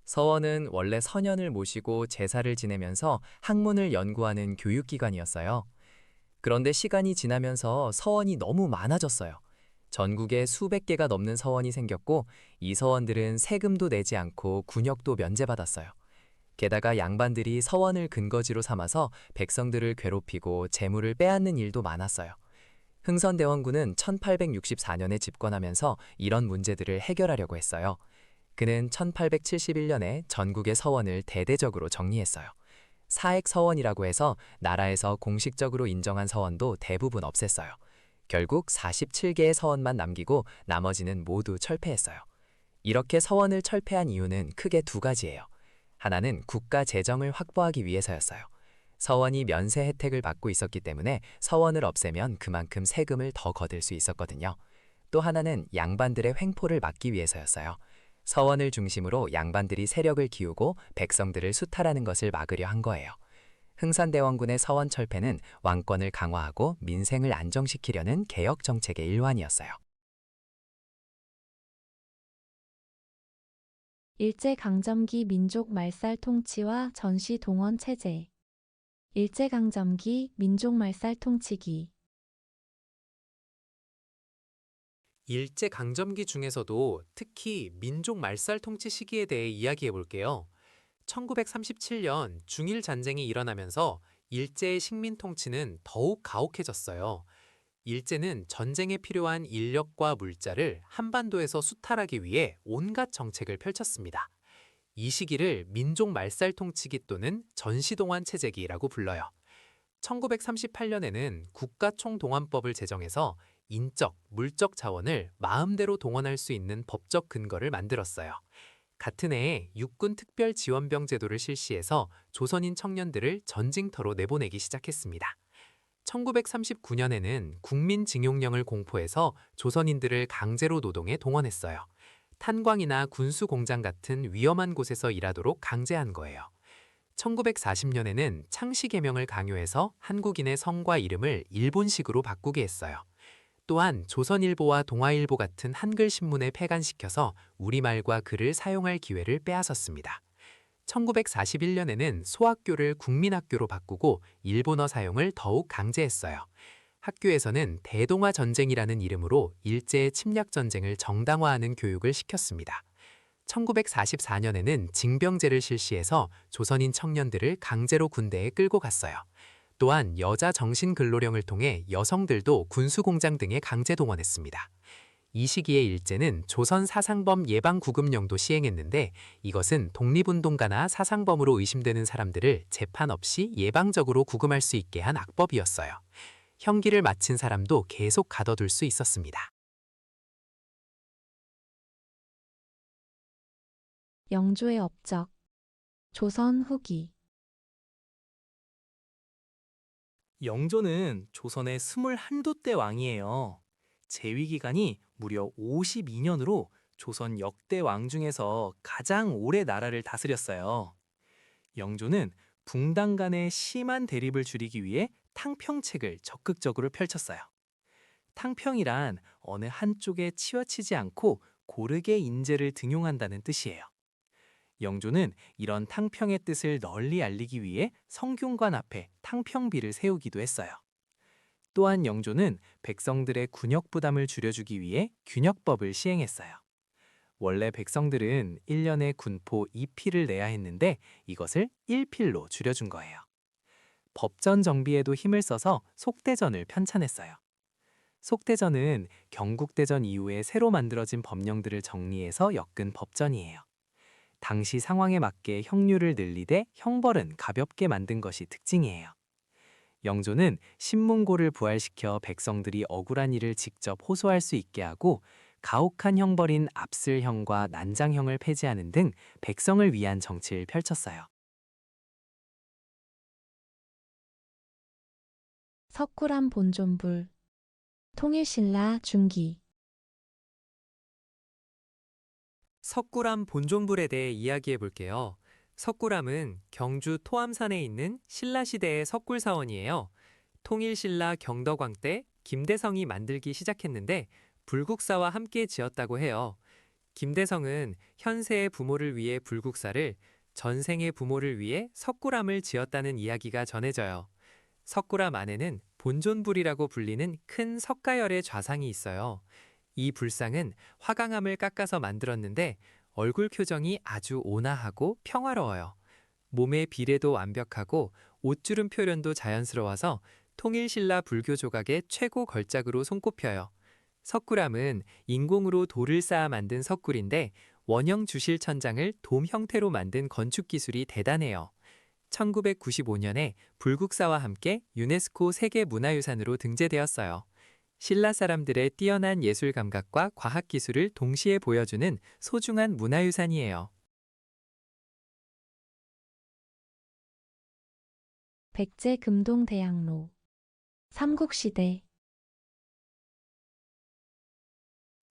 서원은 원래 선현을 모시고 제사를 지내면서 학문을 연구하는 교육기관이었어요. 그런데 시간이 지나면서 서원이 너무 많아졌어요. 전국에 수백 개가 넘는 서원이 생겼고 이 서원들은 세금도 내지 않고 군역도 면제받았어요. 게다가 양반들이 서원을 근거지로 삼아서 백성들을 괴롭히고 재물을 빼앗는 일도 많았어요. 흥선대원군은 1864년에 집권하면서 이런 문제들을 해결하려고 했어요. 그는 1871년에 전국의 서원을 대대적으로 정리했어요. 사액서원이라고 해서 나라에서 공식적으로 인정한 서원도 대부분 없앴어요. 결국 47개의 서원만 남기고 나머지는 모두 철폐했어요. 이렇게 서원을 철폐한 이유는 크게 두 가지예요. 하나는 국가 재정을 확보하기 위해서였어요. 서원이 면세 혜택을 받고 있었기 때문에 서원을 없애면 그만큼 세금을 더 거둘 수 있었거든요. 또 하나는 양반들의 횡포를 막기 위해서였어요. 서원을 중심으로 양반들이 세력을 기우고 백성들을 수탈하는 것을 막으려 한 거예요. 흥선대원군의 서원 철폐는 왕권을 강화하고 민생을 안정시키려는 개혁 정책의 일환이었어요. 일제강점기 민족 말살 통치와 전시 동원 체제. 일제강점기 민족 말살 통치기. 일제강점기 중에서도 특히 민족 말살 통치 시기에 대해 이야기해 볼게요. 1937년 중일 전쟁이 일어나면서 일제의 식민 통치는 더욱 가혹해졌어요. 일제는 전쟁에 필요한 인력과 물자를 한반도에서 수탈하기 위해 온갖 정책을 펼쳤습니다. 이 시기를 민족 말살 통치기 또는 전시동원 체제기라고 불러요. 1938년에는 국가총동원법을 제정해서 인적, 물적 자원을 마음대로 동원할 수 있는 법적 근거를 만들었어요. 같은 해에 육군특별지원병 제도를 실시해서 조선인 청년들을 전징터로 내보내기 시작했습니다. 1939년에는 국민징용령을 공포해서 조선인들을 강제로 노동에 동원했어요. 탄광이나 군수공장 같은 위험한 곳에서 일하도록 강제한 거예요. 1940년에는 창씨개명을 강요해서 한국인의 성과 이름을 일본식으로 바꾸게 했어요. 또한 조선일보와 동아일보 같은 한글 신문에 폐간시켜서 우리말과 글을 사용할 기회를 빼앗았습니다. 1941년에는 소학교를 국민학교로 바꾸고 일본어 사용을 더욱 강제했어요. 학교에서는 대동아 전쟁이라는 이름으로 일제의 침략 전쟁을 정당화하는 교육을 시켰습니다. 1944년에는 징병제를 실시해서 조선인 청년들을 강제로 군대에 끌고 갔어요. 또한 여자 정신근로령을 통해 여성들도 군수공장 등에 강제 동원했습니다. 이 시기의 일제는 조선 사상범 예방구금령도 시행했는데 이것은 독립운동가나 사상범으로 의심되는 사람들을 재판 없이 예방적으로 구금할 수 있게 한 악법이었어요. 형기를 마친 사람도 계속 가둬둘 수 있었습니다. 영조의 업적. 조선 후기. 영조는 조선의 21대 왕이에요. 재위 기간이 무려 52년으로 조선 역대 왕 중에서 가장 오래 나라를 다스렸어요. 영조는 붕당 간의 심한 대립을 줄이기 위해 탕평책을 적극적으로 펼쳤어요. 탕평이란 어느 한쪽에 치우치지 않고 고르게 인재를 등용한다는 뜻이에요. 영조는 이런 탕평의 뜻을 널리 알리기 위해 성균관 앞에 탕평비를 세우기도 했어요. 또한 영조는 백성들의 군역 부담을 줄여주기 위해 균역법을 시행했어요. 원래 백성들은 1년에 군포 2필을 내야 했는데 이것을 1필로 줄여준 거예요. 법전 정비에도 힘을 써서 속대전을 편찬했어요. 속대전은 경국대전 이후에 새로 만들어진 법령들을 정리해서 엮은 법전이에요. 당시 상황에 맞게 형률을 늘리되 형벌은 가볍게 만든 것이 특징이에요. 영조는 신문고를 부활시켜 백성들이 억울한 일을 직접 호소할 수 있게 하고 가혹한 형벌인 압슬형과 난장형을 폐지하는 등 백성을 위한 정치를 펼쳤어요. 석굴암 본존불, 통일신라 중기. 석굴암 본존불에 대해 이야기해 볼게요. 석굴암은 경주 토암산에 있는 신라시대의 석굴사원이에요. 통일신라 경덕왕 때 김대성이 만들기 시작했는데 불국사와 함께 지었다고 해요. 김대성은 현세의 부모를 위해 불국사를, 전생의 부모를 위해 석굴암을 지었다는 이야기가 전해져요. 석굴암 안에는 본존불이라고 불리는 큰 석가열의 좌상이 있어요. 이 불상은 화강암을 깎아서 만들었는데 얼굴 표정이 아주 온화하고 평화로워요. 몸의 비례도 완벽하고 옷주름 표현도 자연스러워서 통일신라 불교 조각의 최고 걸작으로 손꼽혀요. 석굴암은 인공으로 돌을 쌓아 만든 석굴인데 원형 주실 천장을 돔 형태로 만든 건축 기술이 대단해요. 1995년에 불국사와 함께 유네스코 세계문화유산으로 등재되었어요. 신라 사람들의 뛰어난 예술 감각과 과학 기술을 동시에 보여주는 소중한 문화유산이에요. 백제 금동대학로, 삼국시대.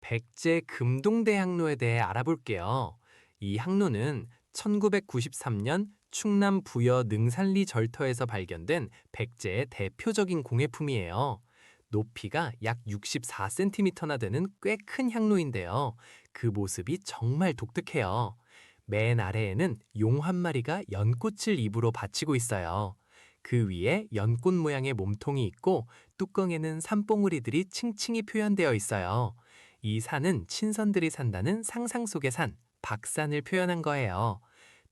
백제 금동대학로에 대해 알아볼게요. 이 항로는 1993년 충남 부여 능산리 절터에서 발견된 백제의 대표적인 공예품이에요. 높이가 약 64cm나 되는 꽤 큰 향로인데요. 그 모습이 정말 독특해요. 맨 아래에는 용 한 마리가 연꽃을 입으로 받치고 있어요. 그 위에 연꽃 모양의 몸통이 있고 뚜껑에는 산봉우리들이 층층이 표현되어 있어요. 이 산은 친선들이 산다는 상상 속의 산, 박산을 표현한 거예요.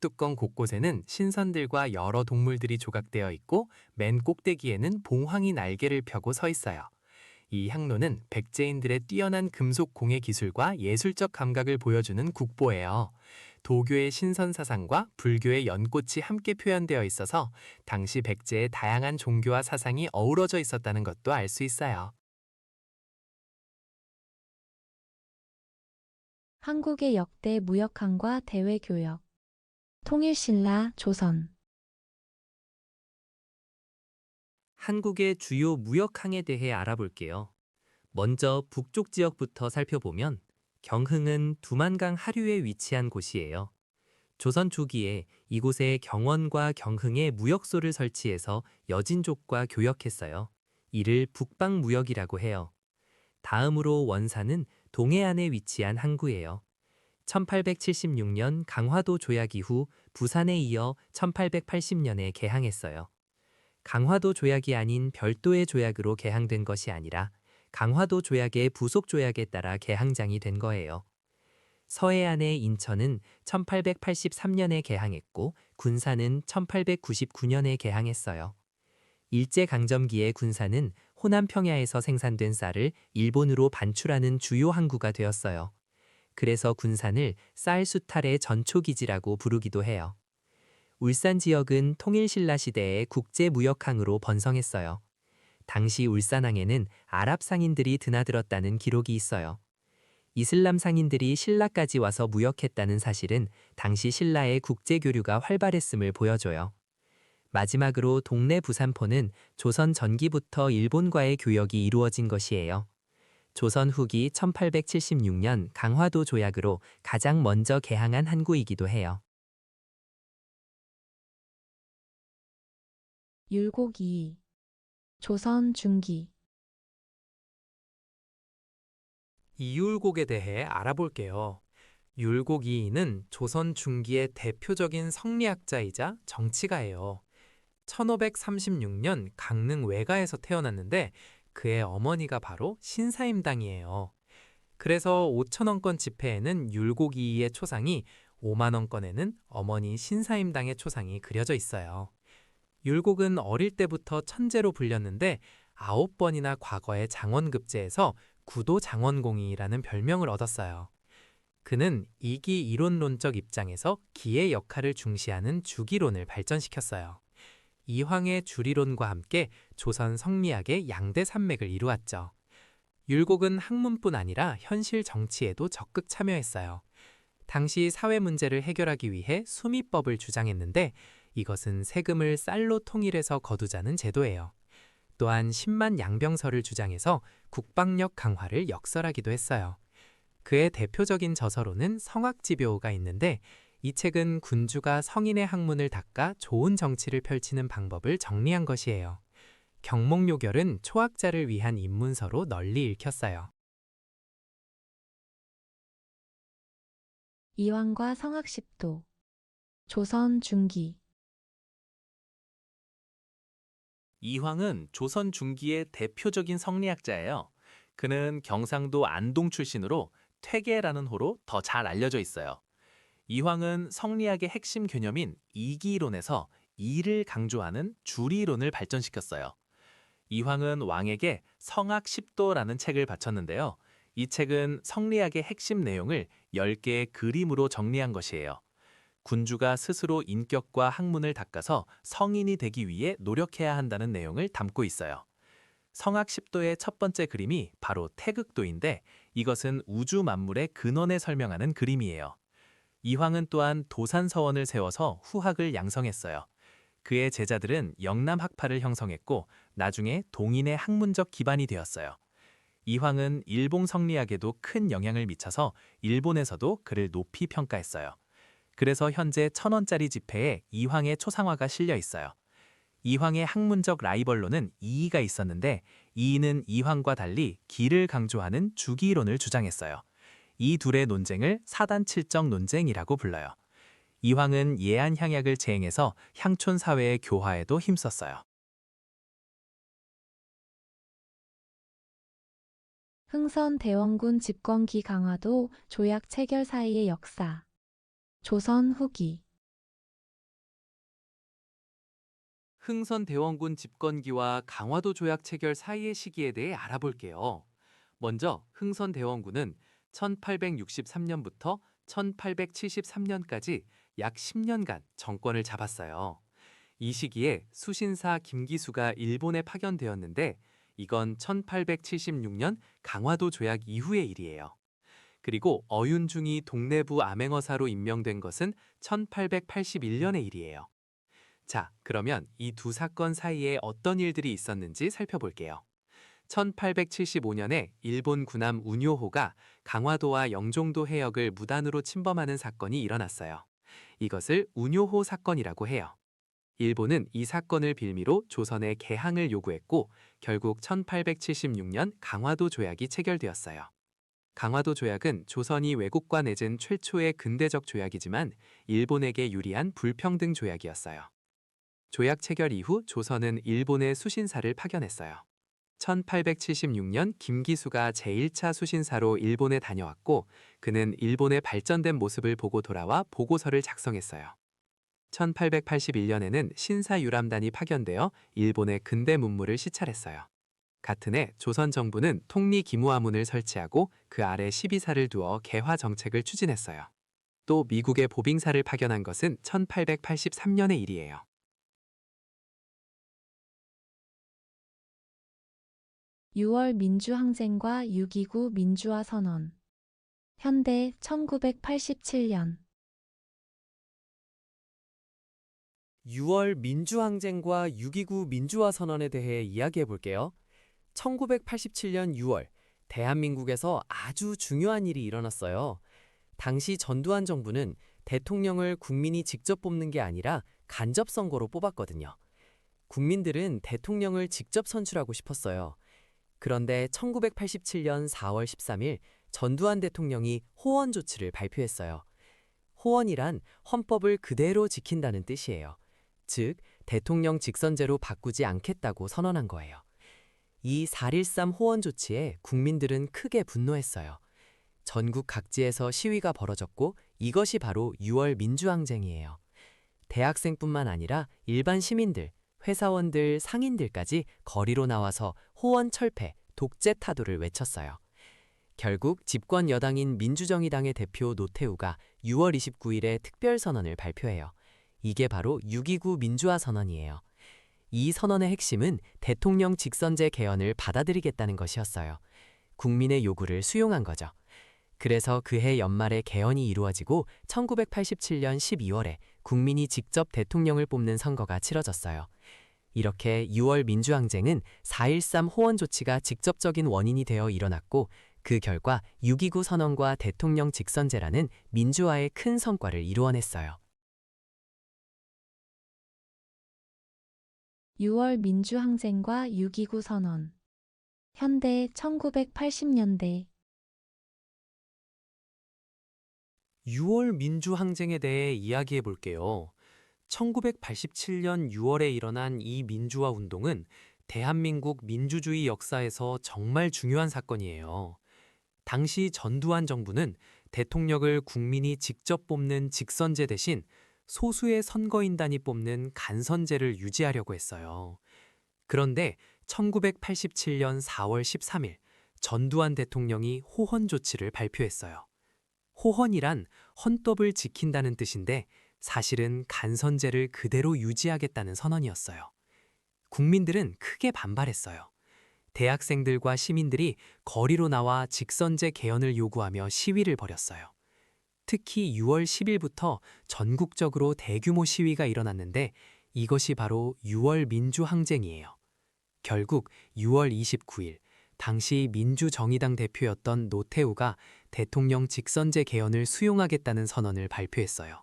뚜껑 곳곳에는 신선들과 여러 동물들이 조각되어 있고 맨 꼭대기에는 봉황이 날개를 펴고 서 있어요. 이 향로는 백제인들의 뛰어난 금속 공예 기술과 예술적 감각을 보여주는 국보예요. 도교의 신선 사상과 불교의 연꽃이 함께 표현되어 있어서 당시 백제의 다양한 종교와 사상이 어우러져 있었다는 것도 알 수 있어요. 한국의 역대 무역항과 대외교역. 통일신라 조선. 한국의 주요 무역항에 대해 알아볼게요. 먼저 북쪽 지역부터 살펴보면 경흥은 두만강 하류에 위치한 곳이에요. 조선 초기에 이곳에 경원과 경흥에 무역소를 설치해서 여진족과 교역했어요. 이를 북방무역이라고 해요. 다음으로 원산은 동해안에 위치한 항구예요. 1876년 강화도 조약 이후 부산에 이어 1880년에 개항했어요. 강화도 조약이 아닌 별도의 조약으로 개항된 것이 아니라 강화도 조약의 부속 조약에 따라 개항장이 된 거예요. 서해안의 인천은 1883년에 개항했고 군산은 1899년에 개항했어요. 일제강점기의 군산은 호남 평야에서 생산된 쌀을 일본으로 반출하는 주요 항구가 되었어요. 그래서 군산을 쌀 수탈의 전초기지라고 부르기도 해요. 울산 지역은 통일신라 시대의 국제무역항으로 번성했어요. 당시 울산항에는 아랍 상인들이 드나들었다는 기록이 있어요. 이슬람 상인들이 신라까지 와서 무역했다는 사실은 당시 신라의 국제교류가 활발했음을 보여줘요. 마지막으로 동래 부산포는 조선 전기부터 일본과의 교역이 이루어진 것이에요. 조선 후기 1876년 강화도 조약으로 가장 먼저 개항한 항구이기도 해요. 율곡 2위. 조선 중기. 이율곡에 대해 알아볼게요. 율곡 이이는 조선 중기의 대표적인 성리학자이자 정치가예요. 1536년 강릉 외가에서 태어났는데 그의 어머니가 바로 신사임당이에요. 그래서 5천원권 지폐에는 율곡 이이의 초상이, 5만원권에는 어머니 신사임당의 초상이 그려져 있어요. 율곡은 어릴 때부터 천재로 불렸는데 9번이나 과거의 장원급제에서 구도 장원공이라는 별명을 얻었어요. 그는 이기 이론론적 입장에서 기의 역할을 중시하는 주기론을 발전시켰어요. 이황의 주리론과 함께 조선 성리학의 양대 산맥을 이루었죠. 율곡은 학문뿐 아니라 현실 정치에도 적극 참여했어요. 당시 사회 문제를 해결하기 위해 수미법을 주장했는데 이것은 세금을 쌀로 통일해서 거두자는 제도예요. 또한 10만 양병설을 주장해서 국방력 강화를 역설하기도 했어요. 그의 대표적인 저서로는 성악지묘가 있는데 이 책은 군주가 성인의 학문을 닦아 좋은 정치를 펼치는 방법을 정리한 것이에요. 경목요결은 초학자를 위한 입문서로 널리 읽혔어요. 이황과 성악십도. 조선 중기. 이황은 조선 중기의 대표적인 성리학자예요. 그는 경상도 안동 출신으로 퇴계라는 호로 더 잘 알려져 있어요. 이황은 성리학의 핵심 개념인 이기론에서 이를 강조하는 주리론을 발전시켰어요. 이황은 왕에게 성악십도라는 책을 바쳤는데요. 이 책은 성리학의 핵심 내용을 10개의 그림으로 정리한 것이에요. 군주가 스스로 인격과 학문을 닦아서 성인이 되기 위해 노력해야 한다는 내용을 담고 있어요. 성악십도의 첫 번째 그림이 바로 태극도인데 이것은 우주 만물의 근원을 설명하는 그림이에요. 이황은 또한 도산서원을 세워서 후학을 양성했어요. 그의 제자들은 영남학파를 형성했고 나중에 동인의 학문적 기반이 되었어요. 이황은 일본 성리학에도 큰 영향을 미쳐서 일본에서도 그를 높이 평가했어요. 그래서 현재 1,000원짜리 지폐에 이황의 초상화가 실려 있어요. 이황의 학문적 라이벌로는 이이가 있었는데 이이는 이황과 달리 기를 강조하는 주기론을 주장했어요. 이 둘의 논쟁을 사단칠정 논쟁이라고 불러요. 이황은 예한 향약을 제행해서 향촌 사회의 교화에도 힘썼어요. 흥선 대원군 집권기 강화도 조약 체결 사이의 역사. 조선 후기. 흥선 대원군 집권기와 강화도 조약 체결 사이의 시기에 대해 알아볼게요. 먼저 흥선 대원군은 1863년부터 1873년까지 약 10년간 정권을 잡았어요. 이 시기에 수신사 김기수가 일본에 파견되었는데 이건 1876년 강화도 조약 이후의 일이에요. 그리고 어윤중이 동래부 암행어사로 임명된 것은 1881년의 일이에요. 자, 그러면 이 두 사건 사이에 어떤 일들이 있었는지 살펴볼게요. 1875년에 일본 군함 운요호가 강화도와 영종도 해역을 무단으로 침범하는 사건이 일어났어요. 이것을 운요호 사건이라고 해요. 일본은 이 사건을 빌미로 조선에 개항을 요구했고 결국 1876년 강화도 조약이 체결되었어요. 강화도 조약은 조선이 외국과 맺은 최초의 근대적 조약이지만 일본에게 유리한 불평등 조약이었어요. 조약 체결 이후 조선은 일본에 수신사를 파견했어요. 1876년 김기수가 제1차 수신사로 일본에 다녀왔고 그는 일본의 발전된 모습을 보고 돌아와 보고서를 작성했어요. 1881년에는 신사유람단이 파견되어 일본의 근대 문물을 시찰했어요. 같은 해 조선 정부는 통리기무아문을 설치하고 그 아래 12사를 두어 개화 정책을 추진했어요. 또 미국의 보빙사를 파견한 것은 1883년의 일이에요. (6월) 민주항쟁과 6.29 민주화 선언. 현대 1987년. 6월 민주항쟁과 6.29 민주화 선언에 대해 이야기해 볼게요. 1987년 6월, 대한민국에서 아주 중요한 일이 일어났어요. 당시 전두환 정부는 대통령을 국민이 직접 뽑는 게 아니라 간접 선거로 뽑았거든요. 국민들은 대통령을 직접 선출하고 싶었어요. 그런데 1987년 4월 13일 전두환 대통령이 호원 조치를 발표했어요. 호원이란 헌법을 그대로 지킨다는 뜻이에요. 즉, 대통령 직선제로 바꾸지 않겠다고 선언한 거예요. 이 4.13 호원 조치에 국민들은 크게 분노했어요. 전국 각지에서 시위가 벌어졌고 이것이 바로 6월 민주항쟁이에요. 대학생뿐만 아니라 일반 시민들, 회사원들, 상인들까지 거리로 나와서 호원 철폐, 독재 타도를 외쳤어요. 결국 집권 여당인 민주정의당의 대표 노태우가 6월 29일에 특별선언을 발표해요. 이게 바로 6.29 민주화 선언이에요. 이 선언의 핵심은 대통령 직선제 개헌을 받아들이겠다는 것이었어요. 국민의 요구를 수용한 거죠. 그래서 그해 연말에 개헌이 이루어지고 1987년 12월에 국민이 직접 대통령을 뽑는 선거가 치러졌어요. 이렇게 6월 민주항쟁은 4.13 호원 조치가 직접적인 원인이 되어 일어났고 그 결과 6.29 선언과 대통령 직선제라는 민주화의 큰 성과를 이루어냈어요. 6월 민주항쟁과 6.29 선언. 현대 1980년대 6월 민주항쟁에 대해 이야기해 볼게요. 1987년 6월에 일어난 이 민주화 운동은 대한민국 민주주의 역사에서 정말 중요한 사건이에요. 당시 전두환 정부는 대통령을 국민이 직접 뽑는 직선제 대신 소수의 선거인단이 뽑는 간선제를 유지하려고 했어요. 그런데 1987년 4월 13일 전두환 대통령이 호헌 조치를 발표했어요. 호헌이란 헌법을 지킨다는 뜻인데 사실은 간선제를 그대로 유지하겠다는 선언이었어요. 국민들은 크게 반발했어요. 대학생들과 시민들이 거리로 나와 직선제 개헌을 요구하며 시위를 벌였어요. 특히 6월 10일부터 전국적으로 대규모 시위가 일어났는데 이것이 바로 6월 민주항쟁이에요. 결국 6월 29일 당시 민주정의당 대표였던 노태우가 대통령 직선제 개헌을 수용하겠다는 선언을 발표했어요.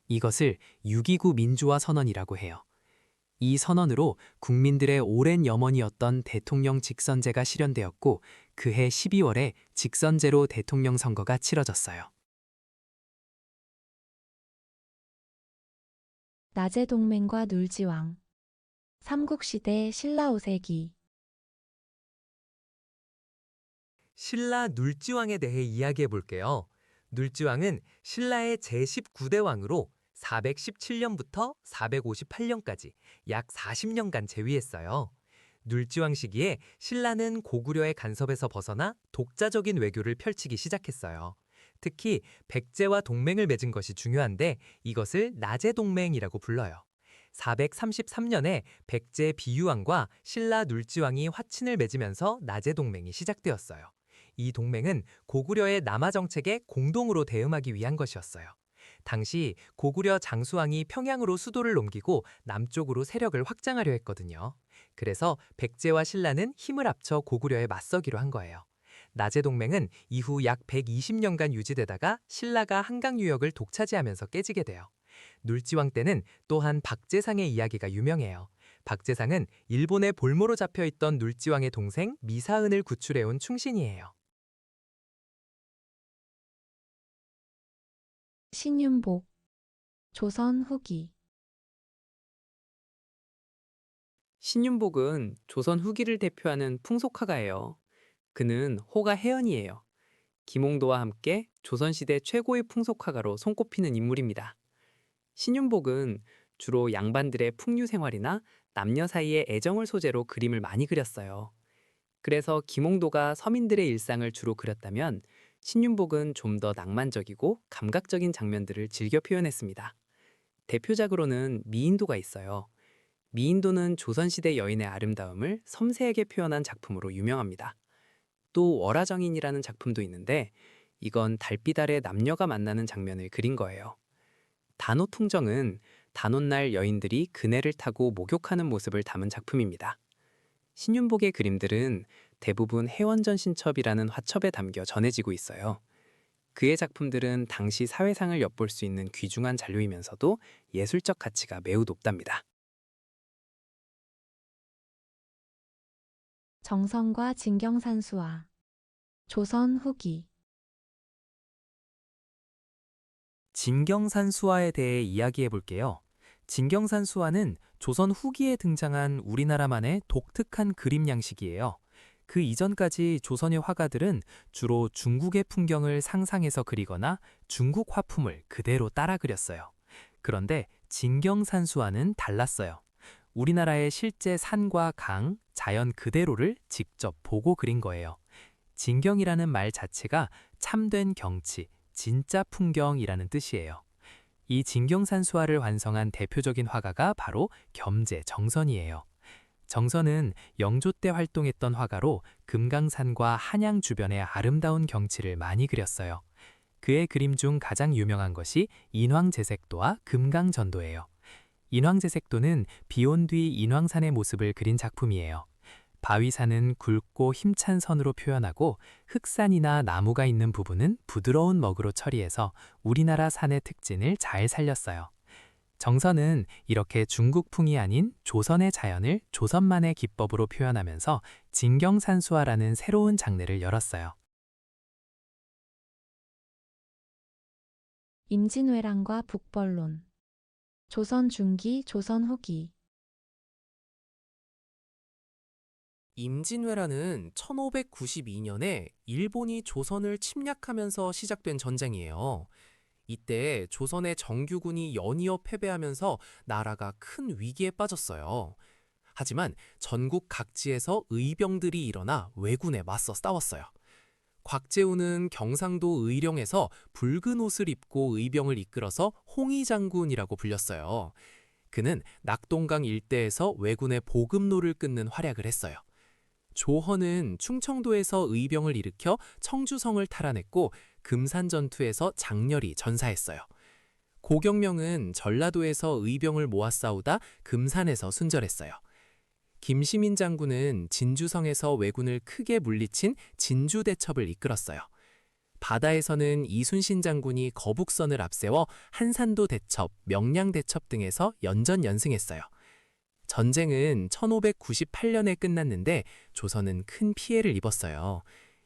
이것을 6.29 민주화 선언이라고 해요. 이 선언으로 국민들의 오랜 염원이었던 대통령 직선제가 실현되었고 그해 12월에 직선제로 대통령 선거가 치러졌어요. 나제동맹과 눌지왕. 삼국시대 신라 오세기. 신라 눌지왕에 대해 이야기해 볼게요. 눌지왕은 신라의 제19대 왕으로 417년부터 458년까지 약 40년간 재위했어요. 눌지왕 시기에 신라는 고구려의 간섭에서 벗어나 독자적인 외교를 펼치기 시작했어요. 특히 백제와 동맹을 맺은 것이 중요한데 이것을 나제동맹이라고 불러요. 433년에 백제 비유왕과 신라 눌지왕이 화친을 맺으면서 나제동맹이 시작되었어요. 이 동맹은 고구려의 남하 정책에 공동으로 대응하기 위한 것이었어요. 당시 고구려 장수왕이 평양으로 수도를 옮기고 남쪽으로 세력을 확장하려 했거든요. 그래서 백제와 신라는 힘을 합쳐 고구려에 맞서기로 한 거예요. 나제동맹은 이후 약 120년간 유지되다가 신라가 한강 유역을 독차지하면서 깨지게 돼요. 눌지왕 때는 또한 박재상의 이야기가 유명해요. 박재상은 일본의 볼모로 잡혀있던 눌지왕의 동생 미사은을 구출해온 충신이에요. 신윤복. 조선 후기. 신윤복은 조선 후기를 대표하는 풍속화가예요. 그는 호가 혜연이에요. 김홍도와 함께 조선시대 최고의 풍속화가로 손꼽히는 인물입니다. 신윤복은 주로 양반들의 풍류 생활이나 남녀 사이의 애정을 소재로 그림을 많이 그렸어요. 그래서 김홍도가 서민들의 일상을 주로 그렸다면 신윤복은 좀 더 낭만적이고 감각적인 장면들을 즐겨 표현했습니다. 대표작으로는 미인도가 있어요. 미인도는 조선시대 여인의 아름다움을 섬세하게 표현한 작품으로 유명합니다. 또 월화정인이라는 작품도 있는데 이건 달빛 아래 남녀가 만나는 장면을 그린 거예요. 단오통정은 단오날 여인들이 그네를 타고 목욕하는 모습을 담은 작품입니다. 신윤복의 그림들은 대부분 해원전신첩이라는 화첩에 담겨 전해지고 있어요. 그의 작품들은 당시 사회상을 엿볼 수 있는 귀중한 자료이면서도 예술적 가치가 매우 높답니다. 정선과 진경산수화. 조선 후기. 진경산수화에 대해 이야기해 볼게요. 진경산수화는 조선 후기에 등장한 우리나라만의 독특한 그림 양식이에요. 그 이전까지 조선의 화가들은 주로 중국의 풍경을 상상해서 그리거나 중국 화품을 그대로 따라 그렸어요. 그런데 진경산수화는 달랐어요. 우리나라의 실제 산과 강, 자연 그대로를 직접 보고 그린 거예요. 진경이라는 말 자체가 참된 경치, 진짜 풍경이라는 뜻이에요. 이 진경산수화를 완성한 대표적인 화가가 바로 겸재 정선이에요. 정선은 영조 때 활동했던 화가로 금강산과 한양 주변의 아름다운 경치를 많이 그렸어요. 그의 그림 중 가장 유명한 것이 인왕제색도와 금강전도예요. 인왕제색도는 비온 뒤 인왕산의 모습을 그린 작품이에요. 바위산은 굵고 힘찬 선으로 표현하고 흑산이나 나무가 있는 부분은 부드러운 먹으로 처리해서 우리나라 산의 특징을 잘 살렸어요. 정선은 이렇게 중국풍이 아닌 조선의 자연을 조선만의 기법으로 표현하면서 진경산수화라는 새로운 장르를 열었어요. 임진왜란과 북벌론. 조선 중기, 조선 후기. 임진왜란은 1592년에 일본이 조선을 침략하면서 시작된 전쟁이에요. 이때 조선의 정규군이 연이어 패배하면서 나라가 큰 위기에 빠졌어요. 하지만 전국 각지에서 의병들이 일어나 왜군에 맞서 싸웠어요. 곽재우는 경상도 의령에서 붉은 옷을 입고 의병을 이끌어서 홍의장군이라고 불렸어요. 그는 낙동강 일대에서 왜군의 보급로를 끊는 활약을 했어요. 조헌은 충청도에서 의병을 일으켜 청주성을 탈환했고 금산 전투에서 장렬히 전사했어요. 고경명은 전라도에서 의병을 모아 싸우다 금산에서 순절했어요. 김시민 장군은 진주성에서 왜군을 크게 물리친 진주대첩을 이끌었어요. 바다에서는 이순신 장군이 거북선을 앞세워 한산도 대첩, 명량 대첩 등에서 연전연승했어요. 전쟁은 1598년에 끝났는데 조선은 큰 피해를 입었어요.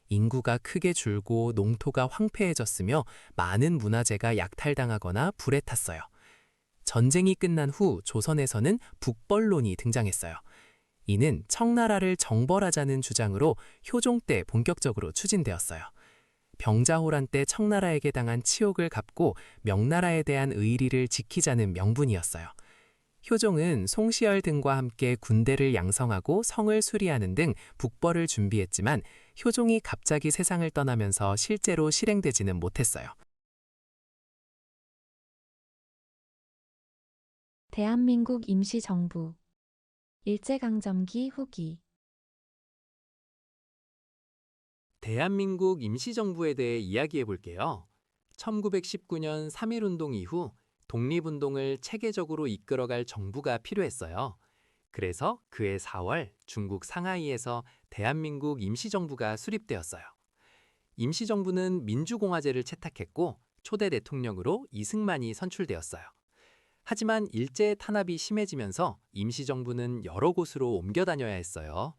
인구가 크게 줄고 농토가 황폐해졌으며 많은 문화재가 약탈당하거나 불에 탔어요. 전쟁이 끝난 후 조선에서는 북벌론이 등장했어요. 이는 청나라를 정벌하자는 주장으로 효종 때 본격적으로 추진되었어요. 병자호란 때 청나라에게 당한 치욕을 갚고 명나라에 대한 의리를 지키자는 명분이었어요. 효종은 송시열 등과 함께 군대를 양성하고 성을 수리하는 등 북벌을 준비했지만 효종이 갑자기 세상을 떠나면서 실제로 실행되지는 못했어요. 대한민국 임시정부. 일제강점기 후기. 대한민국 임시정부에 대해 이야기해 볼게요. 1919년 3.1운동 이후 독립운동을 체계적으로 이끌어갈 정부가 필요했어요. 그래서 그해 4월 중국 상하이에서 대한민국 임시정부가 수립되었어요. 임시정부는 민주공화제를 채택했고 초대 대통령으로 이승만이 선출되었어요. 하지만 일제 탄압이 심해지면서 임시정부는 여러 곳으로 옮겨 다녀야 했어요.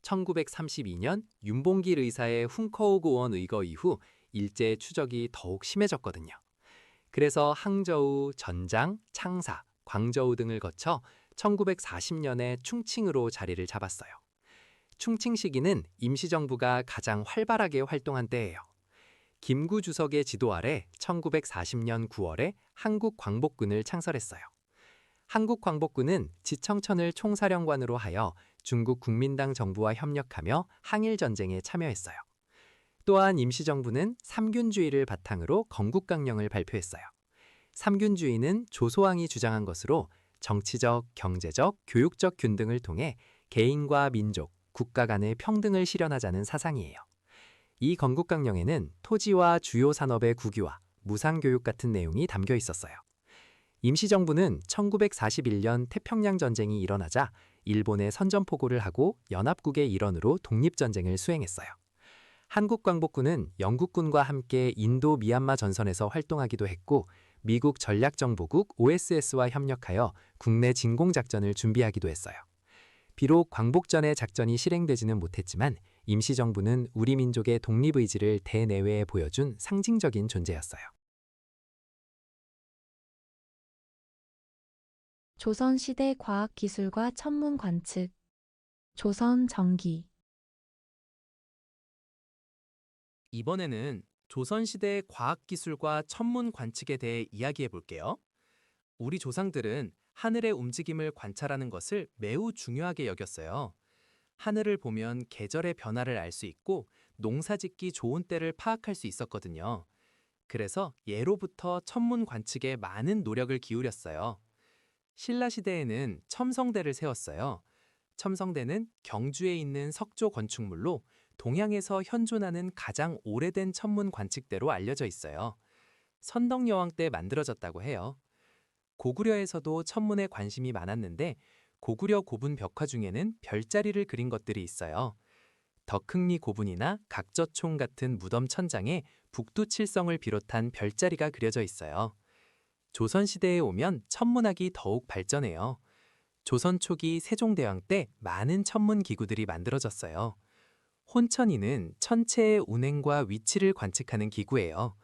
1932년 윤봉길 의사의 훈커오구원 의거 이후 일제 추적이 더욱 심해졌거든요. 그래서 항저우, 전장, 창사, 광저우 등을 거쳐 1940년에 충칭으로 자리를 잡았어요. 충칭 시기는 임시정부가 가장 활발하게 활동한 때예요. 김구 주석의 지도 아래 1940년 9월에 한국광복군을 창설했어요. 한국광복군은 지청천을 총사령관으로 하여 중국 국민당 정부와 협력하며 항일전쟁에 참여했어요. 또한 임시정부는 삼균주의를 바탕으로 건국강령을 발표했어요. 삼균주의는 조소왕이 주장한 것으로 정치적, 경제적, 교육적 균등을 통해 개인과 민족, 국가 간의 평등을 실현하자는 사상이에요. 이 건국강령에는 토지와 주요 산업의 국유화, 무상교육 같은 내용이 담겨 있었어요. 임시정부는 1941년 태평양 전쟁이 일어나자 일본에 선전포고를 하고 연합국의 일원으로 독립전쟁을 수행했어요. 한국광복군은 영국군과 함께 인도 미얀마 전선에서 활동하기도 했고 미국 전략정보국 OSS와 협력하여 국내 진공작전을 준비하기도 했어요. 비록 광복전의 작전이 실행되지는 못했지만 임시정부는 우리 민족의 독립의지를 대내외에 보여준 상징적인 존재였어요. 조선시대 과학기술과 천문 관측. 조선 전기. 이번에는 조선시대 과학기술과 천문 관측에 대해 이야기해 볼게요. 우리 조상들은 하늘의 움직임을 관찰하는 것을 매우 중요하게 여겼어요. 하늘을 보면 계절의 변화를 알 수 있고 농사짓기 좋은 때를 파악할 수 있었거든요. 그래서 예로부터 천문 관측에 많은 노력을 기울였어요. 신라시대에는 첨성대를 세웠어요. 첨성대는 경주에 있는 석조 건축물로 동양에서 현존하는 가장 오래된 천문 관측대로 알려져 있어요. 선덕여왕 때 만들어졌다고 해요. 고구려에서도 천문에 관심이 많았는데 고구려 고분 벽화 중에는 별자리를 그린 것들이 있어요. 덕흥리 고분이나 각저총 같은 무덤 천장에 북두칠성을 비롯한 별자리가 그려져 있어요. 조선시대에 오면 천문학이 더욱 발전해요. 조선 초기 세종대왕 때 많은 천문 기구들이 만들어졌어요. 혼천이는 천체의 운행과 위치를 관측하는 기구예요.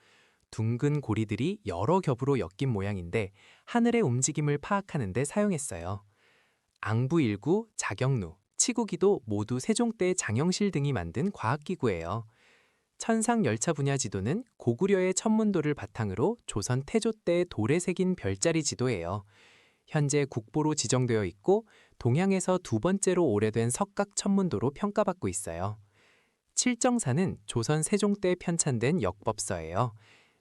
둥근 고리들이 여러 겹으로 엮인 모양인데 하늘의 움직임을 파악하는 데 사용했어요. 앙부일구, 자경루, 치구기도 모두 세종 때 장영실 등이 만든 과학기구예요. 천상열차 분야 지도는 고구려의 천문도를 바탕으로 조선 태조 때 돌에 새긴 별자리 지도예요. 현재 국보로 지정되어 있고 동양에서 두 번째로 오래된 석각 천문도로 평가받고 있어요. 칠정사는 조선 세종 때 편찬된 역법서예요.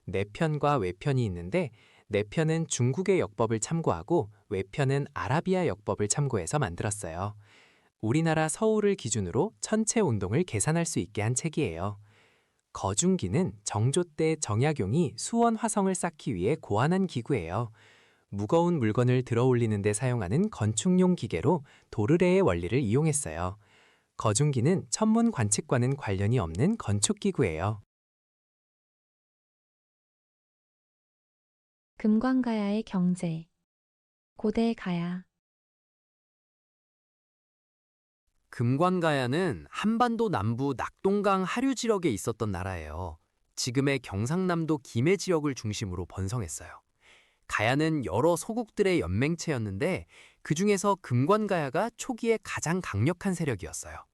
내편과 외편이 있는데 내편은 중국의 역법을 참고하고 외편은 아라비아 역법을 참고해서 만들었어요. 우리나라 서울을 기준으로 천체 운동을 계산할 수 있게 한 책이에요. 거중기는 정조 때 정약용이 수원 화성을 쌓기 위해 고안한 기구예요. 무거운 물건을 들어 올리는 데 사용하는 건축용 기계로 도르래의 원리를 이용했어요. 거중기는 천문 관측과는 관련이 없는 건축기구예요. 금관가야의 경제. 고대 가야. 금관가야는 한반도 남부 낙동강 하류 지역에 있었던 나라예요. 지금의 경상남도 김해 지역을 중심으로 번성했어요. 가야는 여러 소국들의 연맹체였는데 그 중에서 금관가야가 초기에 가장 강력한 세력이었어요.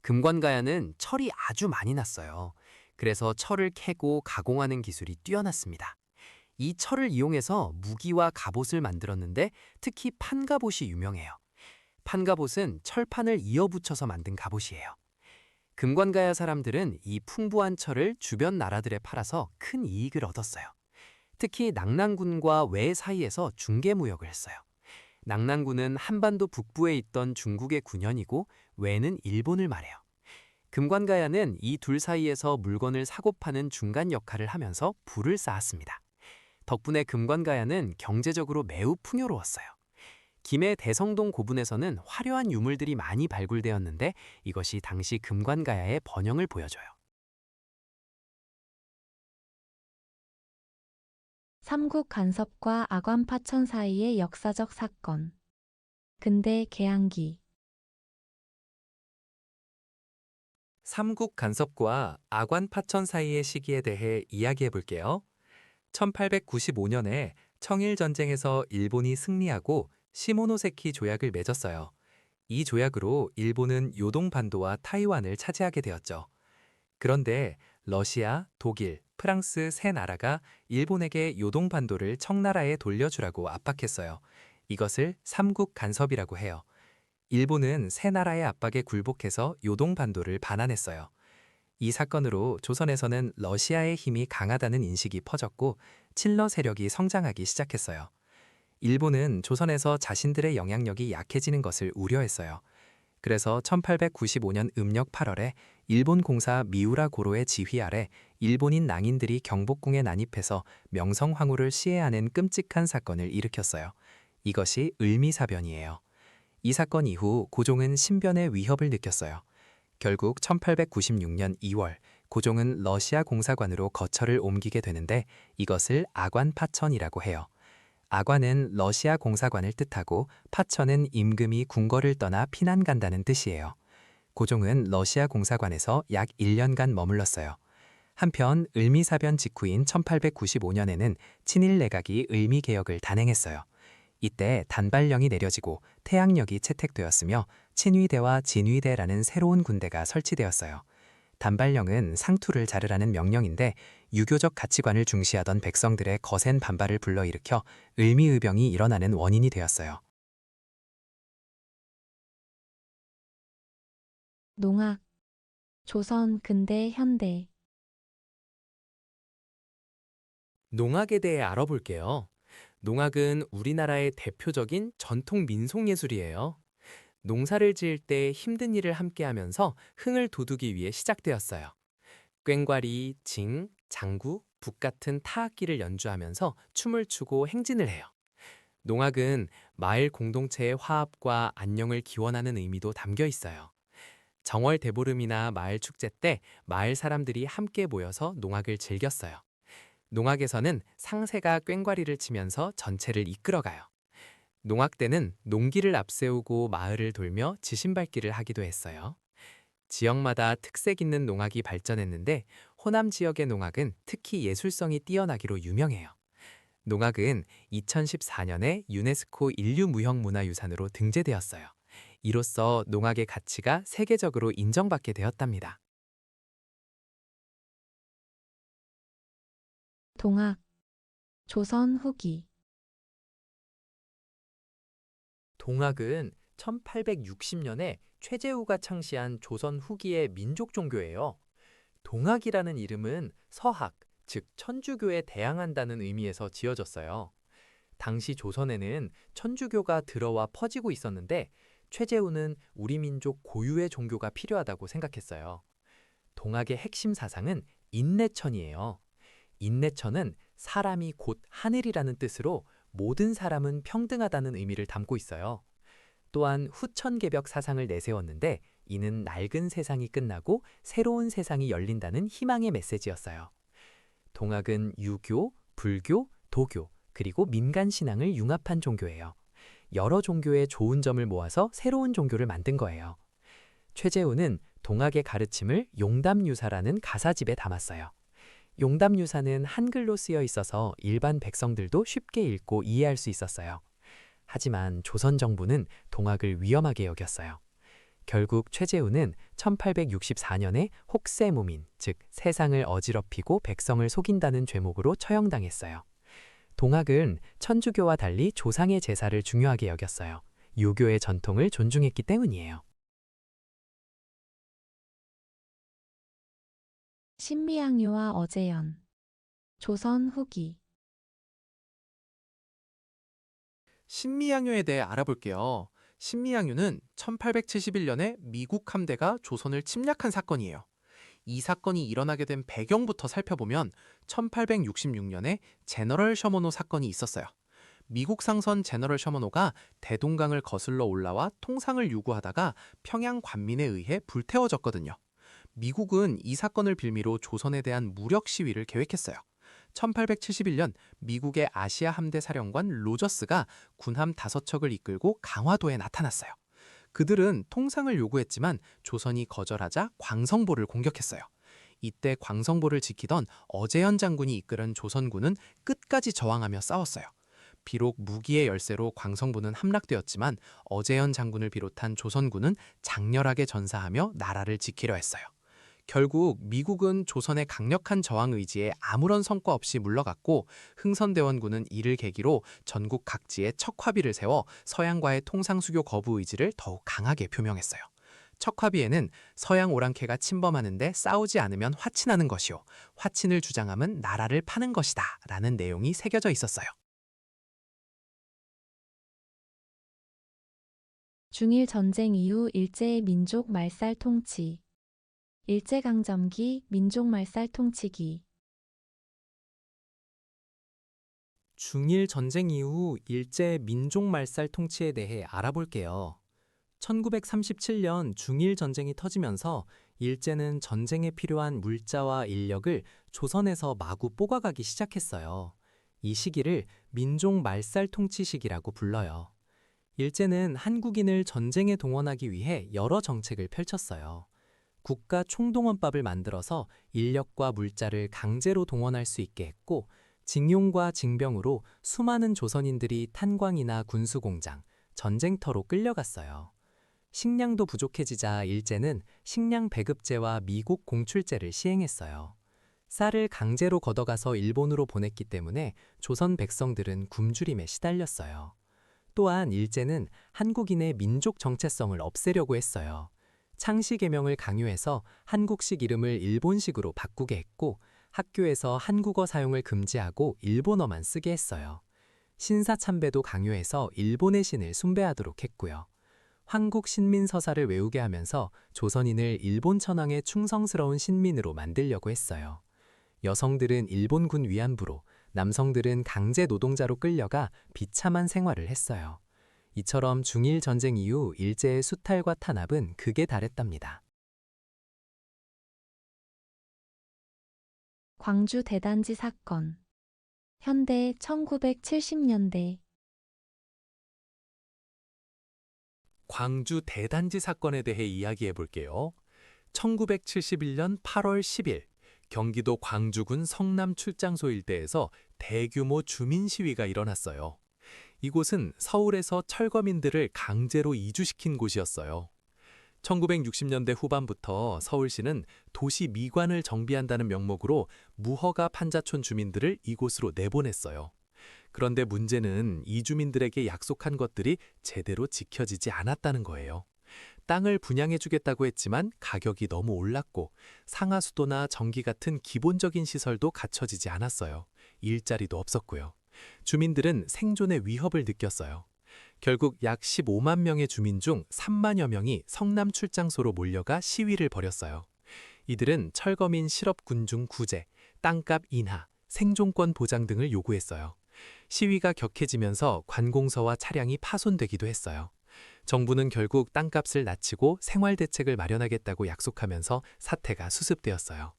금관가야는 철이 아주 많이 났어요. 그래서 철을 캐고 가공하는 기술이 뛰어났습니다. 이 철을 이용해서 무기와 갑옷을 만들었는데 특히 판갑옷이 유명해요. 판갑옷은 철판을 이어붙여서 만든 갑옷이에요. 금관가야 사람들은 이 풍부한 철을 주변 나라들에 팔아서 큰 이익을 얻었어요. 특히 낙랑군과 외 사이에서 중개무역을 했어요. 낙랑군은 한반도 북부에 있던 중국의 군현이고 외는 일본을 말해요. 금관가야는 이 둘 사이에서 물건을 사고 파는 중간 역할을 하면서 부를 쌓았습니다. 덕분에 금관가야는 경제적으로 매우 풍요로웠어요. 김해 대성동 고분에서는 화려한 유물들이 많이 발굴되었는데 이것이 당시 금관가야의 번영을 보여줘요. 삼국 간섭과 아관파천 사이의 역사적 사건. 근대 개항기. 삼국 간섭과 아관파천 사이의 시기에 대해 이야기해 볼게요. 1895년에 청일전쟁에서 일본이 승리하고 시모노세키 조약을 맺었어요. 이 조약으로 일본은 요동반도와 타이완을 차지하게 되었죠. 그런데 러시아, 독일, 프랑스 세 나라가 일본에게 요동반도를 청나라에 돌려주라고 압박했어요. 이것을 삼국 간섭이라고 해요. 일본은 세 나라의 압박에 굴복해서 요동반도를 반환했어요. 이 사건으로 조선에서는 러시아의 힘이 강하다는 인식이 퍼졌고 칠러 세력이 성장하기 시작했어요. 일본은 조선에서 자신들의 영향력이 약해지는 것을 우려했어요. 그래서 1895년 음력 8월에 일본 공사 미우라 고로의 지휘 아래 일본인 낭인들이 경복궁에 난입해서 명성황후를 시해하는 끔찍한 사건을 일으켰어요. 이것이 을미사변이에요. 이 사건 이후 고종은 신변의 위협을 느꼈어요. 결국 1896년 2월 고종은 러시아 공사관으로 거처를 옮기게 되는데 이것을 아관파천이라고 해요. 아관은 러시아 공사관을 뜻하고 파천은 임금이 궁궐을 떠나 피난 간다는 뜻이에요. 고종은 러시아 공사관에서 약 1년간 머물렀어요. 한편 을미사변 직후인 1895년에는 친일 내각이 을미개혁을 단행했어요. 이때 단발령이 내려지고 태양력이 채택되었으며 친위대와 진위대라는 새로운 군대가 설치되었어요. 단발령은 상투를 자르라는 명령인데 유교적 가치관을 중시하던 백성들의 거센 반발을 불러일으켜 을미의병이 일어나는 원인이 되었어요. 농악, 조선, 근대, 현대. 농악에 대해 알아볼게요. 농악은 우리나라의 대표적인 전통 민속예술이에요. 농사를 지을 때 힘든 일을 함께하면서 흥을 돋우기 위해 시작되었어요. 꽹과리, 징, 장구, 북 같은 타악기를 연주하면서 춤을 추고 행진을 해요. 농악은 마을 공동체의 화합과 안녕을 기원하는 의미도 담겨 있어요. 정월 대보름이나 마을 축제 때 마을 사람들이 함께 모여서 농악을 즐겼어요. 농악에서는 상세가 꽹과리를 치면서 전체를 이끌어가요. 농악 때는 농기를 앞세우고 마을을 돌며 지신밟기를 하기도 했어요. 지역마다 특색 있는 농악이 발전했는데 호남 지역의 농악은 특히 예술성이 뛰어나기로 유명해요. 농악은 2014년에 유네스코 인류무형문화유산으로 등재되었어요. 이로써 농악의 가치가 세계적으로 인정받게 되었답니다. 동악, 조선 후기. 동악은 1860년에 최재우가 창시한 조선 후기의 민족 종교예요. 동악이라는 이름은 서학, 즉 천주교에 대항한다는 의미에서 지어졌어요. 당시 조선에는 천주교가 들어와 퍼지고 있었는데 최재우는 우리 민족 고유의 종교가 필요하다고 생각했어요. 동악의 핵심 사상은 인내천이에요. 인내천은 사람이 곧 하늘이라는 뜻으로 모든 사람은 평등하다는 의미를 담고 있어요. 또한 후천개벽 사상을 내세웠는데 이는 낡은 세상이 끝나고 새로운 세상이 열린다는 희망의 메시지였어요. 동악은 유교, 불교, 도교, 그리고 민간 신앙을 융합한 종교예요. 여러 종교의 좋은 점을 모아서 새로운 종교를 만든 거예요. 최재우는 동악의 가르침을 용담유사라는 가사집에 담았어요. 용담유사는 한글로 쓰여 있어서 일반 백성들도 쉽게 읽고 이해할 수 있었어요. 하지만 조선 정부는 동악을 위험하게 여겼어요. 결국 최재우는 1864년에 혹세무민, 즉 세상을 어지럽히고 백성을 속인다는 죄목으로 처형당했어요. 동악은 천주교와 달리 조상의 제사를 중요하게 여겼어요. 유교의 전통을 존중했기 때문이에요. 신미양요와 어제연. 조선 후기. 신미양요에 대해 알아볼게요. 신미양요는 1871년에 미국 함대가 조선을 침략한 사건이에요. 이 사건이 일어나게 된 배경부터 살펴보면 1866년에 제너럴 셔머노 사건이 있었어요. 미국 상선 제너럴 셔머노가 대동강을 거슬러 올라와 통상을 요구하다가 평양 관민에 의해 불태워졌거든요. 미국은 이 사건을 빌미로 조선에 대한 무력 시위를 계획했어요. 1871년 미국의 아시아 함대 사령관 로저스가 군함 5척을 이끌고 강화도에 나타났어요. 그들은 통상을 요구했지만 조선이 거절하자 광성보를 공격했어요. 이때 광성보를 지키던 어제연 장군이 이끄는 조선군은 끝까지 저항하며 싸웠어요. 비록 무기의 열세로 광성보는 함락되었지만 어제연 장군을 비롯한 조선군은 장렬하게 전사하며 나라를 지키려 했어요. 결국 미국은 조선의 강력한 저항 의지에 아무런 성과 없이 물러갔고 흥선대원군은 이를 계기로 전국 각지에 척화비를 세워 서양과의 통상수교 거부 의지를 더욱 강하게 표명했어요. 척화비에는 서양 오랑캐가 침범하는데 싸우지 않으면 화친하는 것이요 화친을 주장함은 나라를 파는 것이다 라는 내용이 새겨져 있었어요. 중일 전쟁 이후 일제의 민족 말살 통치. 일제강점기 민족 말살 통치기. 중일 전쟁 이후 일제 민족 말살 통치에 대해 알아볼게요. 1937년 중일 전쟁이 터지면서 일제는 전쟁에 필요한 물자와 인력을 조선에서 마구 뽑아가기 시작했어요. 이 시기를 민족 말살 통치 시기라고 불러요. 일제는 한국인을 전쟁에 동원하기 위해 여러 정책을 펼쳤어요. 국가 총동원법을 만들어서 인력과 물자를 강제로 동원할 수 있게 했고, 징용과 징병으로 수많은 조선인들이 탄광이나 군수공장, 전쟁터로 끌려갔어요. 식량도 부족해지자 일제는 식량 배급제와 미국 공출제를 시행했어요. 쌀을 강제로 걷어가서 일본으로 보냈기 때문에 조선 백성들은 굶주림에 시달렸어요. 또한 일제는 한국인의 민족 정체성을 없애려고 했어요. 창씨 개명을 강요해서 한국식 이름을 일본식으로 바꾸게 했고, 학교에서 한국어 사용을 금지하고 일본어만 쓰게 했어요. 신사참배도 강요해서 일본의 신을 숭배하도록 했고요. 한국 신민 서사를 외우게 하면서 조선인을 일본 천황의 충성스러운 신민으로 만들려고 했어요. 여성들은 일본군 위안부로, 남성들은 강제 노동자로 끌려가 비참한 생활을 했어요. 이처럼 중일 전쟁 이후 일제의 수탈과 탄압은 극에 달했답니다. 광주 대단지 사건. 현대 1970년대. 광주 대단지 사건에 대해 이야기해 볼게요. 1971년 8월 10일 경기도 광주군 성남 출장소 일대에서 대규모 주민 시위가 일어났어요. 이곳은 서울에서 철거민들을 강제로 이주시킨 곳이었어요. 1960년대 후반부터 서울시는 도시 미관을 정비한다는 명목으로 무허가 판자촌 주민들을 이곳으로 내보냈어요. 그런데 문제는 이 주민들에게 약속한 것들이 제대로 지켜지지 않았다는 거예요. 땅을 분양해주겠다고 했지만 가격이 너무 올랐고 상하수도나 전기 같은 기본적인 시설도 갖춰지지 않았어요. 일자리도 없었고요. 주민들은 생존의 위협을 느꼈어요. 결국 약 15만 명의 주민 중 3만여 명이 성남 출장소로 몰려가 시위를 벌였어요. 이들은 철거민 실업군중 구제, 땅값 인하, 생존권 보장 등을 요구했어요. 시위가 격해지면서 관공서와 차량이 파손되기도 했어요. 정부는 결국 땅값을 낮추고 생활대책을 마련하겠다고 약속하면서 사태가 수습되었어요.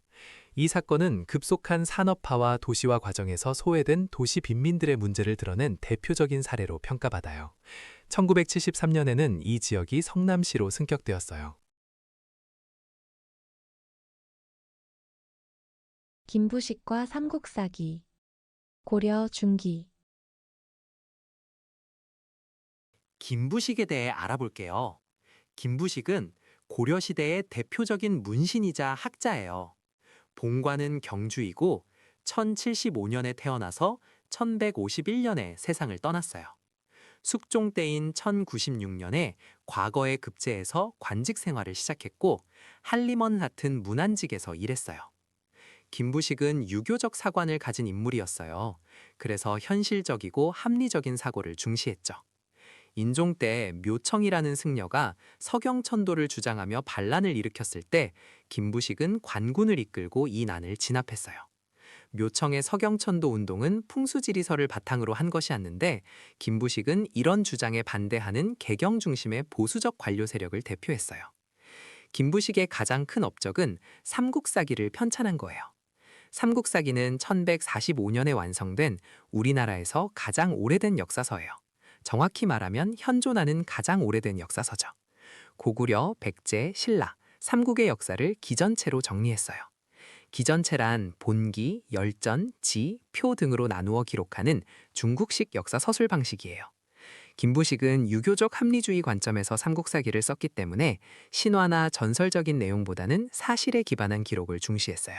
이 사건은 급속한 산업화와 도시화 과정에서 소외된 도시 빈민들의 문제를 드러낸 대표적인 사례로 평가받아요. 1973년에는 이 지역이 성남시로 승격되었어요. 김부식과 삼국사기. 고려 중기. 김부식에 대해 알아볼게요. 김부식은 고려시대의 대표적인 문신이자 학자예요. 본관은 경주이고 1075년에 태어나서 1151년에 세상을 떠났어요. 숙종 때인 1096년에 과거에 급제해서 관직 생활을 시작했고 한림원 같은 문안직에서 일했어요. 김부식은 유교적 사관을 가진 인물이었어요. 그래서 현실적이고 합리적인 사고를 중시했죠. 인종 때 묘청이라는 승려가 서경천도를 주장하며 반란을 일으켰을 때 김부식은 관군을 이끌고 이 난을 진압했어요. 묘청의 서경천도 운동은 풍수지리설을 바탕으로 한 것이었는데 김부식은 이런 주장에 반대하는 개경 중심의 보수적 관료 세력을 대표했어요. 김부식의 가장 큰 업적은 삼국사기를 편찬한 거예요. 삼국사기는 1145년에 완성된 우리나라에서 가장 오래된 역사서예요. 정확히 말하면 현존하는 가장 오래된 역사서죠. 고구려, 백제, 신라, 삼국의 역사를 기전체로 정리했어요. 기전체란 본기, 열전, 지, 표 등으로 나누어 기록하는 중국식 역사 서술 방식이에요. 김부식은 유교적 합리주의 관점에서 삼국사기를 썼기 때문에 신화나 전설적인 내용보다는 사실에 기반한 기록을 중시했어요.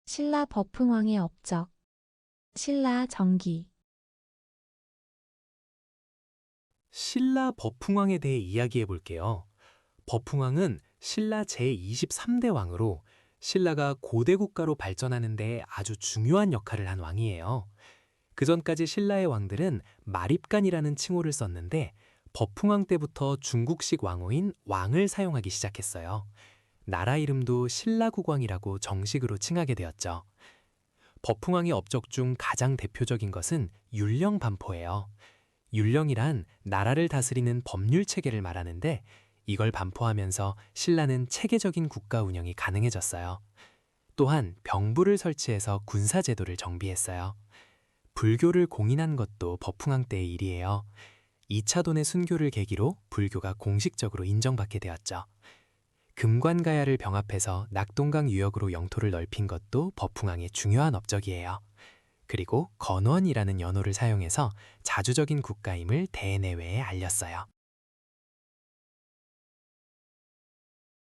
신라 버풍왕의 업적. 신라 정기. 신라 버풍왕에 대해 이야기해 볼게요. 버풍왕은 신라 제23대 왕으로 신라가 고대 국가로 발전하는 데 아주 중요한 역할을 한 왕이에요. 그전까지 신라의 왕들은 마립간이라는 칭호를 썼는데 버풍왕 때부터 중국식 왕호인 왕을 사용하기 시작했어요. 나라 이름도 신라국왕이라고 정식으로 칭하게 되었죠. 버풍왕의 업적 중 가장 대표적인 것은 율령 반포예요. 율령이란 나라를 다스리는 법률 체계를 말하는데 이걸 반포하면서 신라는 체계적인 국가 운영이 가능해졌어요. 또한 병부를 설치해서 군사제도를 정비했어요. 불교를 공인한 것도 법흥왕 때의 일이에요. 2차 돈의 순교를 계기로 불교가 공식적으로 인정받게 되었죠. 금관가야를 병합해서 낙동강 유역으로 영토를 넓힌 것도 법흥왕의 중요한 업적이에요. 그리고 건원이라는 연호를 사용해서 자주적인 국가임을 대내외에 알렸어요.